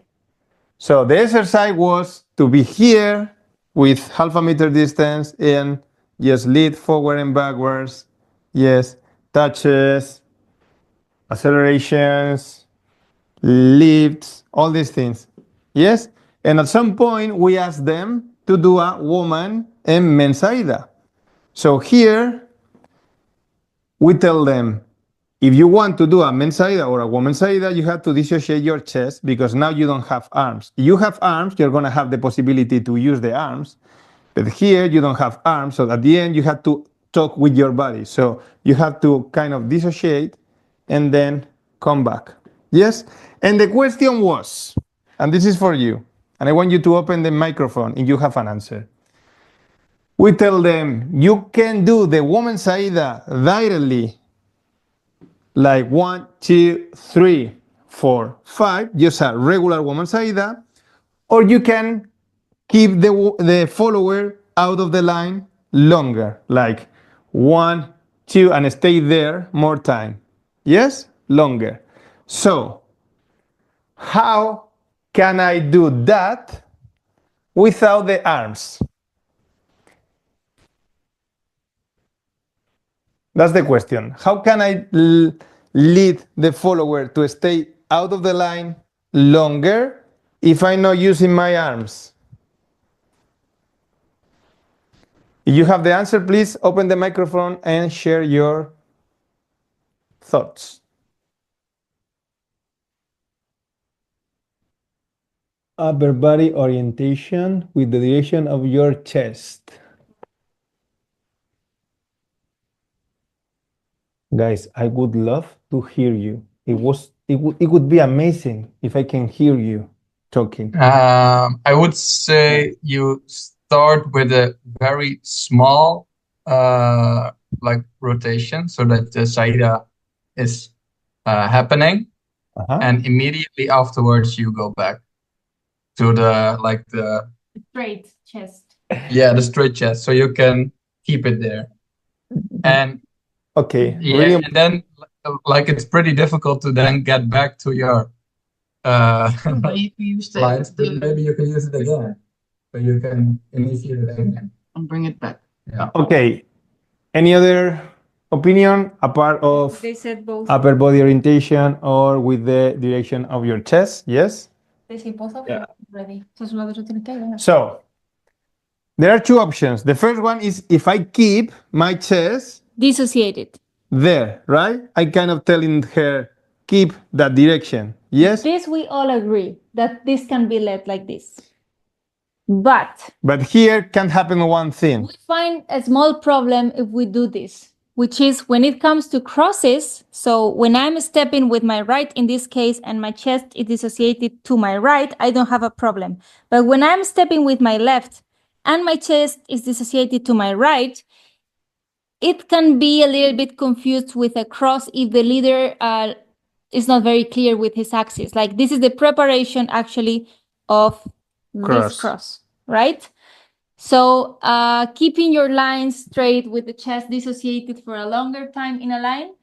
So the exercise was to be here with half a meter distance and just lead forward and backwards. Yes, touches, accelerations, lifts, all these things. Yes? And at some point, we asked them to do a woman and men saída. So here, we tell them, if you want to do a men's saída or a woman's saída, you have to dissociate your chest because now you don't have arms. If you have arms, you're going to have the possibility to use the arms. But here, you don't have arms. So at the end, you have to talk with your body. So you have to kind of dissociate and then come back. Yes? And the question was, and this is for you, and I want you to open the microphone if you have an answer. We tell them, you can do the woman's saída directly, like 1, 2, 3, 4, 5, just a regular woman's saída, or you can keep the follower out of the line longer, like 1, 2, and stay there more time. Yes? Longer. So, how can I do that without the arms? That's the question. How can I lead the follower to stay out of the line longer if I'm not using my arms? If you have the answer, please open the microphone and share your thoughts. Upper body orientation with the direction of your chest. Guys, I would love to hear you. It would be amazing if I can hear you talking. I would say you start with a very small like rotation so that the saída is happening, and immediately afterwards you go back to the straight chest. Yeah, the straight chest, so you can keep it there. And okay, yeah, really? and then like it's pretty difficult to then get back to your maybe you can use it again. So you can initiate it again and bring it back. Yeah. Okay. Any other opinion apart of They said both. upper body orientation or with the direction of your chest? Yes? They say both of Yeah. ready. So, there are two options. The first one is if I keep my chest dissociated there, right? I kind of telling her, keep that direction. Yes? This we all agree that this can be led like this. But here can happen one thing. we find a small problem if we do this, which is when it comes to crosses. So when I'm stepping with my right in this case and my chest is dissociated to my right, I don't have a problem. But when I'm stepping with my left and my chest is dissociated to my right, it can be a little bit confused with a cross if the leader is not very clear with his axis. Like this is the preparation actually of this cross, right? So keeping your line straight with the chest dissociated for a longer time in a line,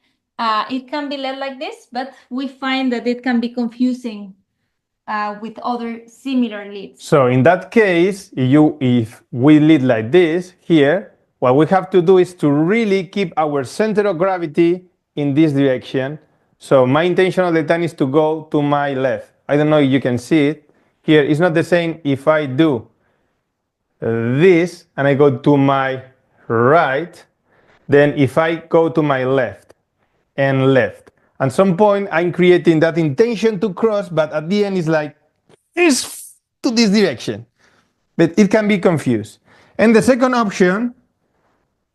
it can be led like this, but we find that it can be confusing with other similar leads. So in that case, if we lead like this here, what we have to do is to really keep our center of gravity in this direction. So my intention all the time is to go to my left. I don't know if you can see it. Here, it's not the same if I do this and I go to my right, then if I go to my left and left. At some point, I'm creating that intention to cross, but at the end, it's like, it's to this direction. But it can be confused. And the second option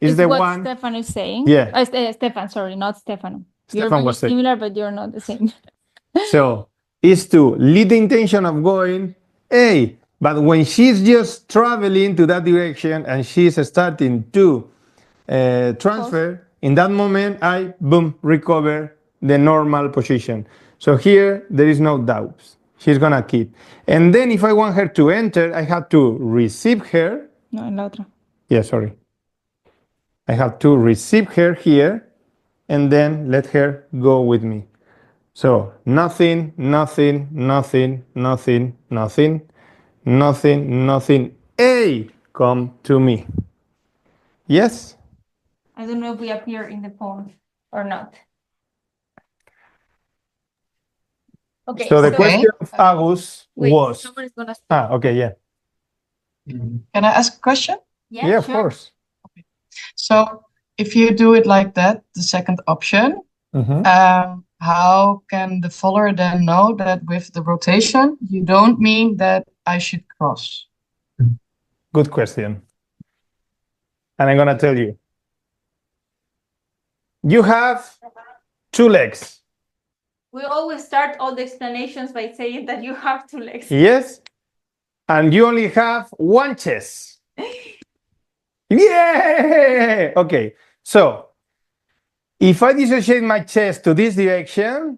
is the what one Stefan is saying. Yeah. Stefan, sorry, not Stefano. Stefan You're was saying. similar, but you're not the same. So is to lead the intention of going, hey, but when she's just traveling to that direction and she's starting to transfer, in that moment, I, boom, recover the normal position. So here, there is no doubt. She's gonna keep. And then if I want her to enter, I have to receive her. No, en la otra. Yeah, sorry. I have to receive her here and then let her go with me. So nothing, nothing, nothing, nothing, nothing, nothing, nothing. A, come to me. Yes? I don't know if we appear in the phone or not. Okay. So the question of Agus was. Someone is gonna speak. Okay, yeah. Can I ask a question? Yeah, of course. So if you do it like that, the second option, how can the follower then know that with the rotation, you don't mean that I should cross? Good question. And I'm going to tell you. You have two legs. We always start all the explanations by saying that you have two legs. Yes? And you only have one chest. Yeah! Okay. So, if I dissociate my chest to this direction,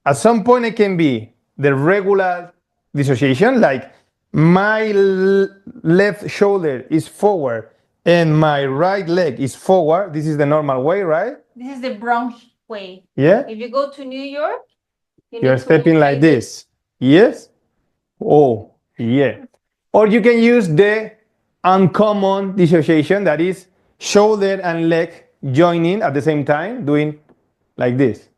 at some point it can be the regular dissociation, like my left shoulder is forward and my right leg is forward. This is the normal way, right? This is the brown way. Yeah? If you go to New York, You're stepping like this. Yes? Oh, yeah. Or you can use the uncommon dissociation, that is shoulder and leg joining at the same time, doing like this.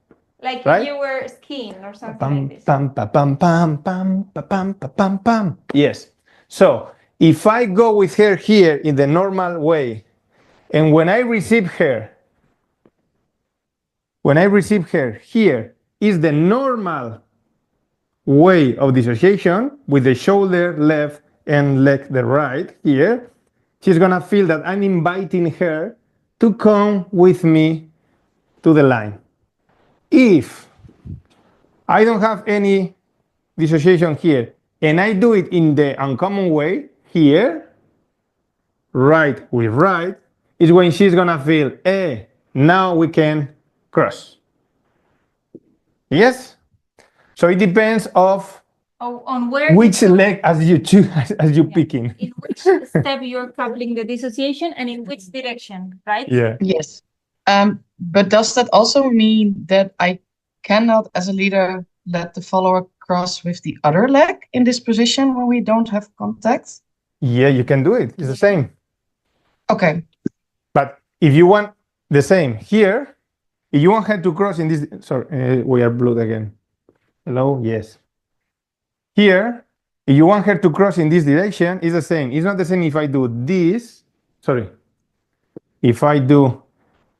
Like right? if you were skiing or something Pam, like this. pam, pa, pam, pam, pam, pa, pam, pa, pam, pam. Yes. So if I go with her here in the normal way, and when I receive her here is the normal way of dissociation with the shoulder left and leg the right here, she's gonna feel that I'm inviting her to come with me to the line. If I don't have any dissociation here and I do it in the uncommon way here, right with right, is when she's gonna feel, now we can cross. Yes? So it depends of on where which leg as you choose, as you picking. in which step you're coupling the dissociation and in which direction, right? Yeah. Yes. But does that also mean that I cannot, as a leader, let the follower cross with the other leg in this position when we don't have contact? Yeah, you can do it. It's the same. Okay. But if you want the same here, if you want her to cross in this, sorry, we are blue again. Hello, yes. Here, if you want her to cross in this direction, it's the same. It's not the same if I do this. Sorry. If I do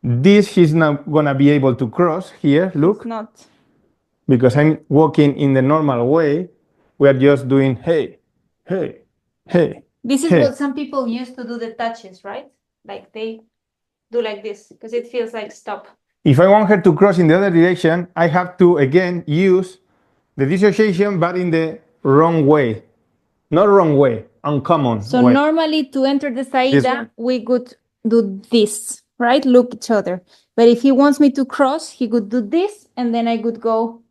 this, she's not gonna be able to cross here. Look. It's not. Because I'm walking in the normal way. We are just doing hey, hey, hey. This is hey. what some people used to do the touches, right? Like they do like this because it feels like stop. If I want her to cross in the other direction, I have to again use the dissociation, but in the wrong way. Not wrong way, uncommon So way. normally to enter the Saida, we could do this, right? Look each other. But if he wants me to cross, he could do this, and then I could go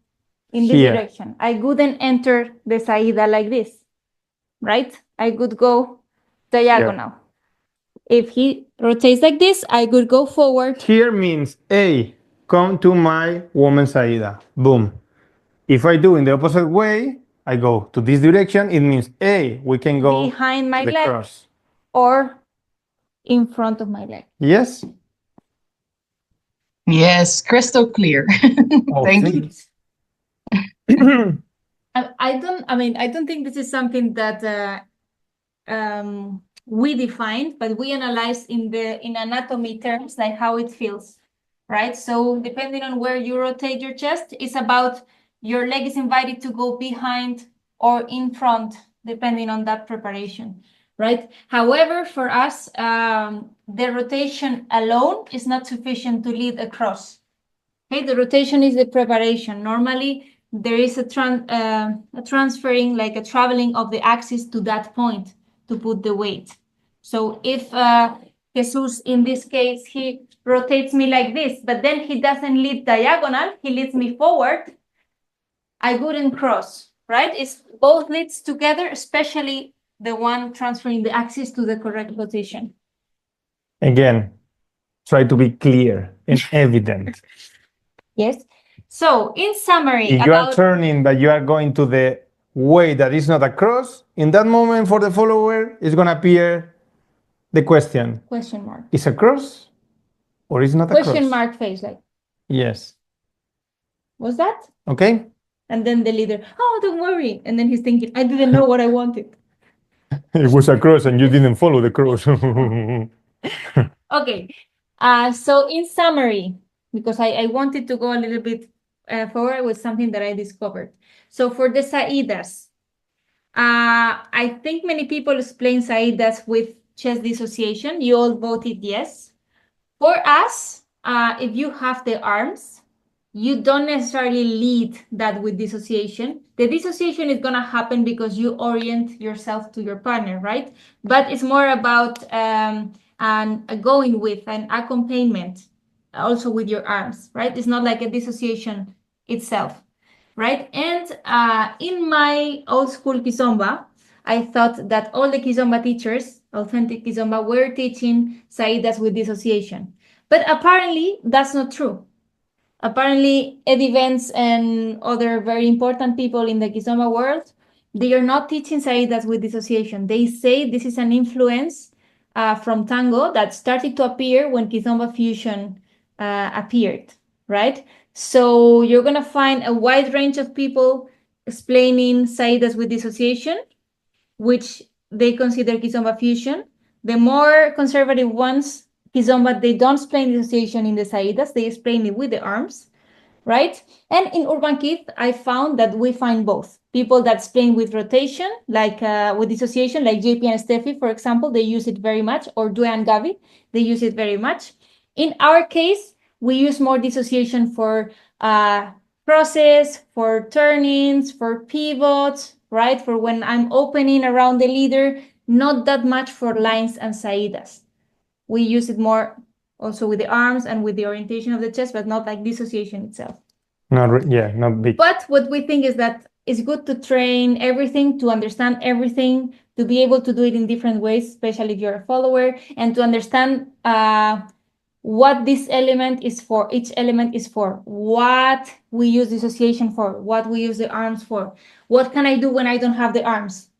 in this direction. I couldn't enter the Saida like this, right? I could go diagonal. If he rotates like this, I could go forward. Here means, A, come to my woman Saida. Boom. If I do in the opposite way, I go to this direction. It means, A, we can go behind my the leg cross. or in front of my leg. Yes? Yes, crystal clear. Thank you. I don't think this is something that we defined, but we analyze in anatomy terms, like how it feels, right? So depending on where you rotate your chest, it's about your leg is invited to go behind or in front, depending on that preparation, right? However, for us, the rotation alone is not sufficient to lead across. Okay, the rotation is the preparation. Normally, there is a transferring, like a traveling of the axis to that point to put the weight. So if Jesus, in this case, he rotates me like this, but then he doesn't lead diagonal, he leads me forward, I wouldn't cross, right? It's both leads together, especially the one transferring the axis to the correct position. Again, try to be clear and evident. Yes. So, in summary, If you are turning, but you are going to the way that is not a cross, in that moment for the follower, it's going to appear the question. Question mark. Is a cross or is not a cross? Question mark face, like. Yes. Was that? Okay. And then the leader, oh, don't worry. And then he's thinking, I didn't know what I wanted. It was a cross and you didn't follow the cross. Okay. So in summary, because I wanted to go a little bit forward with something that I discovered. So for the Saidas, I think many people explain Saidas with chest dissociation. You all voted yes. For us, if you have the arms, you don't necessarily lead that with dissociation. The dissociation is going to happen because you orient yourself to your partner, right? But it's more about going with an accompaniment also with your arms, right? It's not like a dissociation itself, right? And in my old school Kizomba, I thought that all the Kizomba teachers, authentic Kizomba, were teaching Saidas with dissociation. But apparently, that's not true. Apparently, Eddie Vance and other very important people in the Kizomba world, they are not teaching Saidas with dissociation. They say this is an influence from tango that started to appear when Kizomba fusion appeared, right? So you're going to find a wide range of people explaining Saidas with dissociation, which they consider Kizomba fusion. The more conservative ones, Kizomba, they don't explain dissociation in the Saidas, they explain it with the arms, right? And in Urban Kith, I found that we find both. People that explain with rotation, like with dissociation, like JP and Steffi, for example, they use it very much, or Due and Gavi, they use it very much. In our case, we use more dissociation for process, for turnings, for pivots, right? For when I'm opening around the leader, not that much for lines and saidas. We use it more also with the arms and with the orientation of the chest, but not like dissociation itself. Not big. But what we think is that it's good to train everything, to understand everything, to be able to do it in different ways, especially if you're a follower, and to understand what this element is for, each element is for, what we use dissociation for, what we use the arms for, what can I do when I don't have the arms,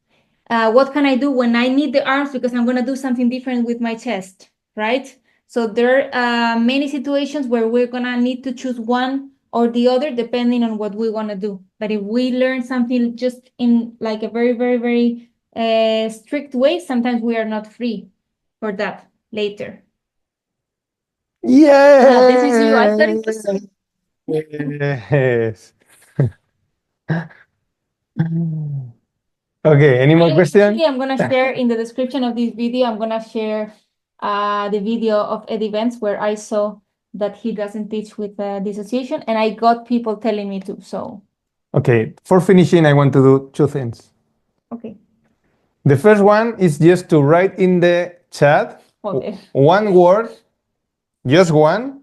what can I do when I need the arms because I'm going to do something different with my chest, right? So there are many situations where we're going to need to choose one or the other depending on what we want to do. But if we learn something just in like a very, very, very strict way, sometimes we are not free for that later. Yeah. This is you. I thought it was so. Yes. Okay, any more questions? Actually, I'm going to share in the description of this video, I'm going to share the video of Eddie Vance where I saw that he doesn't teach with dissociation, and I got people telling me to, so. Okay, for finishing, I want to do two things. Okay. The first one is just to write in the chat one word, just one.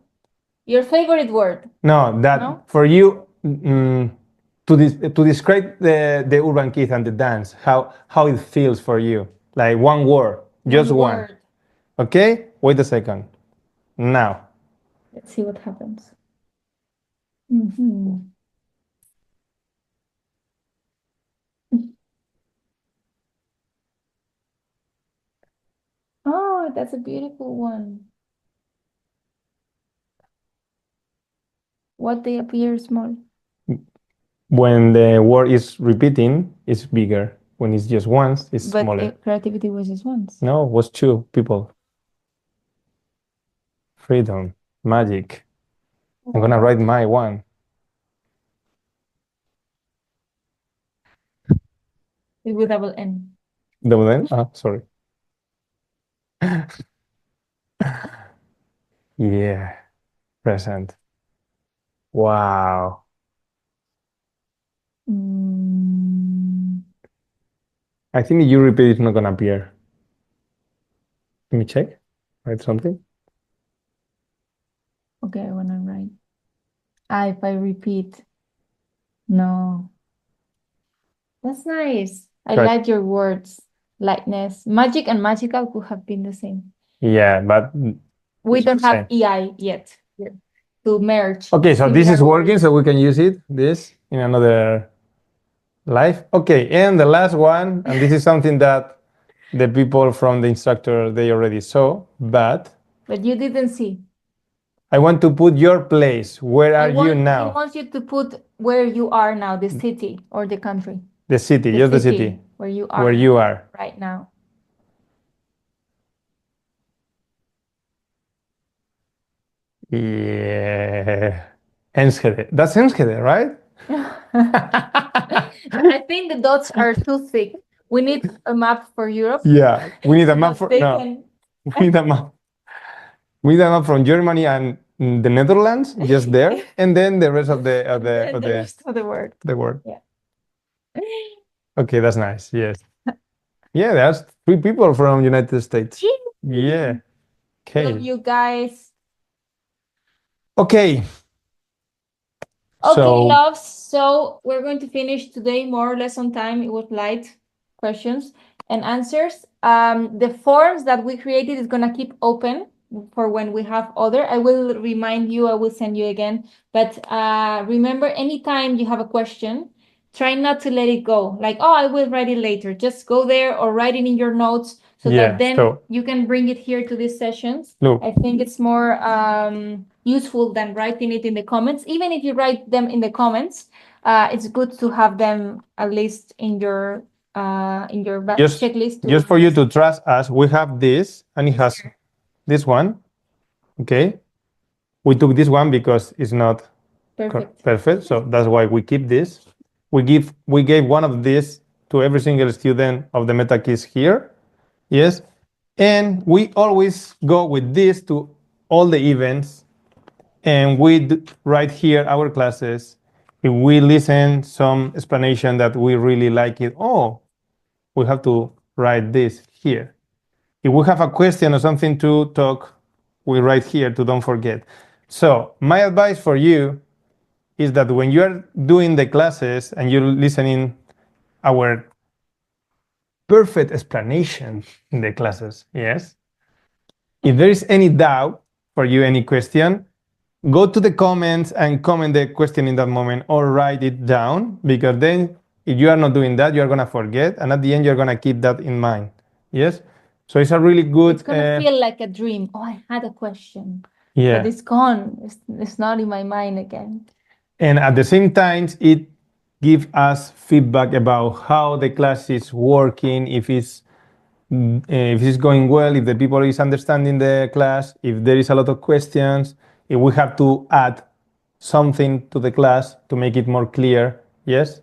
Your favorite word? No, that for you to describe the urban kith and the dance, how it feels for you. Like one word, just one. Word. Okay, wait a second. Now. Let's see what happens. Oh, that's a beautiful one. What they appear small? When the word is repeating, it's bigger. When it's just once, it's smaller. But creativity was just once. No, it was two people. Freedom, magic. I'm gonna write my one. It's with double N. Double N? Sorry. Yeah, present. Wow. I think if you repeat, it's not gonna appear. Let me check. Write something. Okay, I wanna write. If I repeat. No. That's nice. I like your words. Lightness. Magic and magical could have been the same. Yeah, but We it's don't the have same. EI yet here to merge. Okay, so this similar is working, words. so we can use this in another live. Okay, and the last one, and this is something that the people from the instructor, they already saw, but But you didn't see. I want to put your place. Where are you He now? wants you to put where you are now, the city or the country. The city, The just the city city. where you are. Where you are. Right now. Yeah. Enschede. That's Enschede, right? I think the dots are too thick. We need a map for Europe. Yeah, we need a map for They no. can- We need a map. We need a map from Germany and the Netherlands, just there, and then the rest of the and the rest of the world. the world. Yeah. Okay, that's nice. Yes. Yeah, there's 3 people from United States. Yeah. Love Okay. you guys. Okay. Okay, So loves. So we're going to finish today more or less on time. It was light questions and answers. The forms that we created is gonna keep open for when we have other. I will remind you, I will send you again. But remember, anytime you have a question, try not to let it go. Like, oh, I will write it later. Just go there or write it in your notes so yeah, that then so you can bring it here to these sessions. look, I think it's more useful than writing it in the comments. Even if you write them in the comments, it's good to have them at least in your just checklist. just for you to trust us, we have this, and it has this one. Okay, we took this one because it's not perfect, so that's why we keep this. We gave one of these to every single student of the meta quiz here. Yes, and we always go with this to all the events, and we write here our classes. If we listen some explanation that we really like it, oh, we have to write this here. If we have a question or something to talk, we write here to don't forget. So my advice for you is that when you are doing the classes and you're listening our perfect explanation in the classes, yes, if there is any doubt for you, any question, go to the comments and comment the question in that moment or write it down, because then if you are not doing that, you are going to forget, and at the end you're going to keep that in mind. Yes, so it's a really good, It's gonna feel like a dream. Oh, I had a question, yeah, but it's gone. It's not in my mind again. and at the same time it gives us feedback about how the class is working, if it's going well, if the people is understanding the class, if there is a lot of questions, if we have to add something to the class to make it more clear. Yes.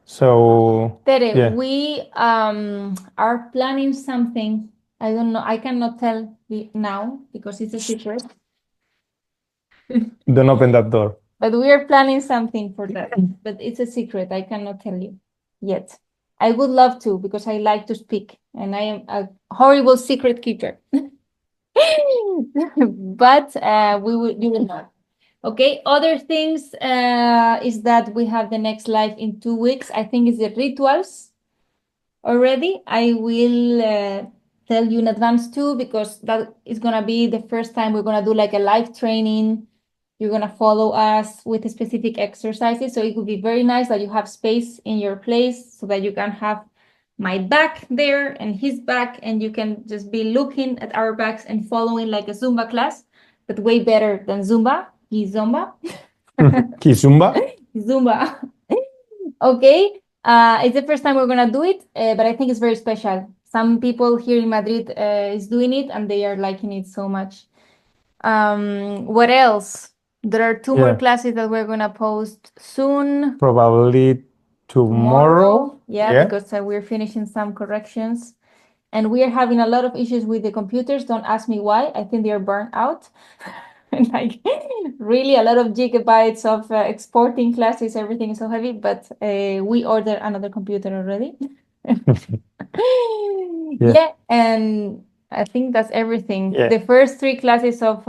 So Tere, yeah, we are planning something. I don't know. I cannot tell now because it's a secret. don't open that door. But we are planning something for that. But it's a secret. I cannot tell you yet. I would love to because I like to speak and I am a horrible secret keeper. But you will know. Okay, other things is that we have the next live in 2 weeks. I think it's the rituals already. I will tell you in advance too, because that is gonna be the first time we're gonna do like a live training. You're gonna follow us with specific exercises. So it would be very nice that you have space in your place so that you can have my back there and his back, and you can just be looking at our backs and following like a Zumba class, but way better than Zumba. Kizomba. Kizumba. Zumba. Okay. It's the first time we're gonna do it, but I think it's very special. Some people here in Madrid is doing it and they are liking it so much. What else? There are 2 more classes that we're gonna post soon. Probably tomorrow. Yeah, because we're finishing some corrections. And we are having a lot of issues with the computers. Don't ask me why. I think they are burnt out. Like really a lot of gigabytes of exporting classes. Everything is so heavy, but we ordered another computer already. Yeah, and I think that's everything. Yeah. The first 3 classes of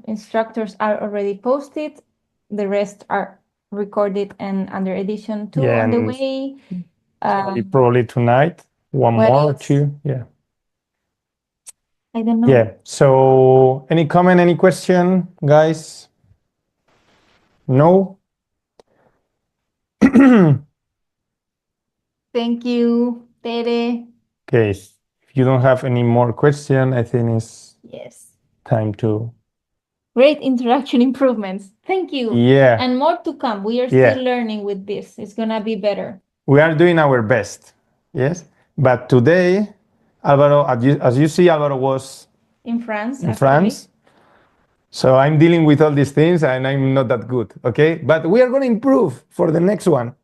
instructors are already posted. The rest are recorded and under edition too on the and way. probably tonight, one What more or else? 2. Yeah. I don't know. Yeah. So any comment, any question, guys? No? Thank you, Tere. Okay. If you don't have any more question, I think it's Yes. time to. Great interaction improvements. Thank you. Yeah. And more to come. We are Yeah. still learning with this. It's gonna be better. We are doing our best. Yes. But today, Alvaro, as you see, Alvaro was In France, in actually. France. So I'm dealing with all these things and I'm not that good. Okay. But we are going to improve for the next one.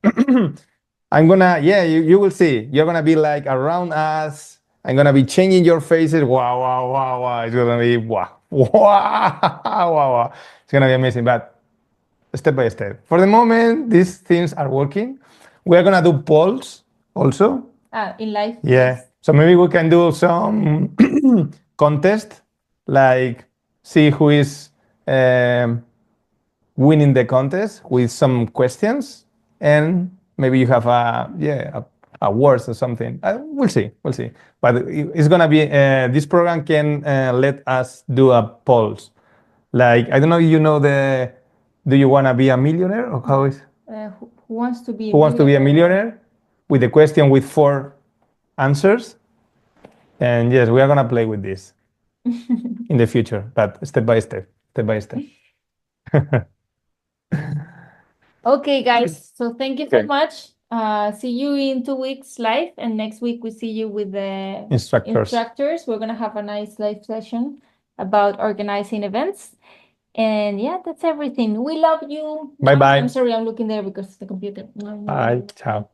I'm gonna, yeah, you will see. You're gonna be like around us. I'm gonna be changing your faces. Wow, wow, wow, wow. It's gonna be wow, wow, wow, wow. It's gonna be amazing. But step by step. For the moment, these things are working. We're gonna do polls also. In live. Yeah. Yes. So maybe we can do some contest, like see who is winning the contest with some questions, and maybe you have a words or something. We'll see. But it's gonna be this program can let us do a polls. Like I don't know, you know the. Do you wanna be a millionaire or how is? Who wants to be? Who wants to be a millionaire? With the question with 4 answers. And yes, we are gonna play with this in the future, but step by step. Okay, guys. So thank you so Okay. much. See you in 2 weeks live, and next week we see you with the Instructors. We're gonna have a nice live session about organizing events. And yeah, that's everything. We love you. Bye bye. I'm sorry, I'm looking there because it's the computer. Bye. Ciao.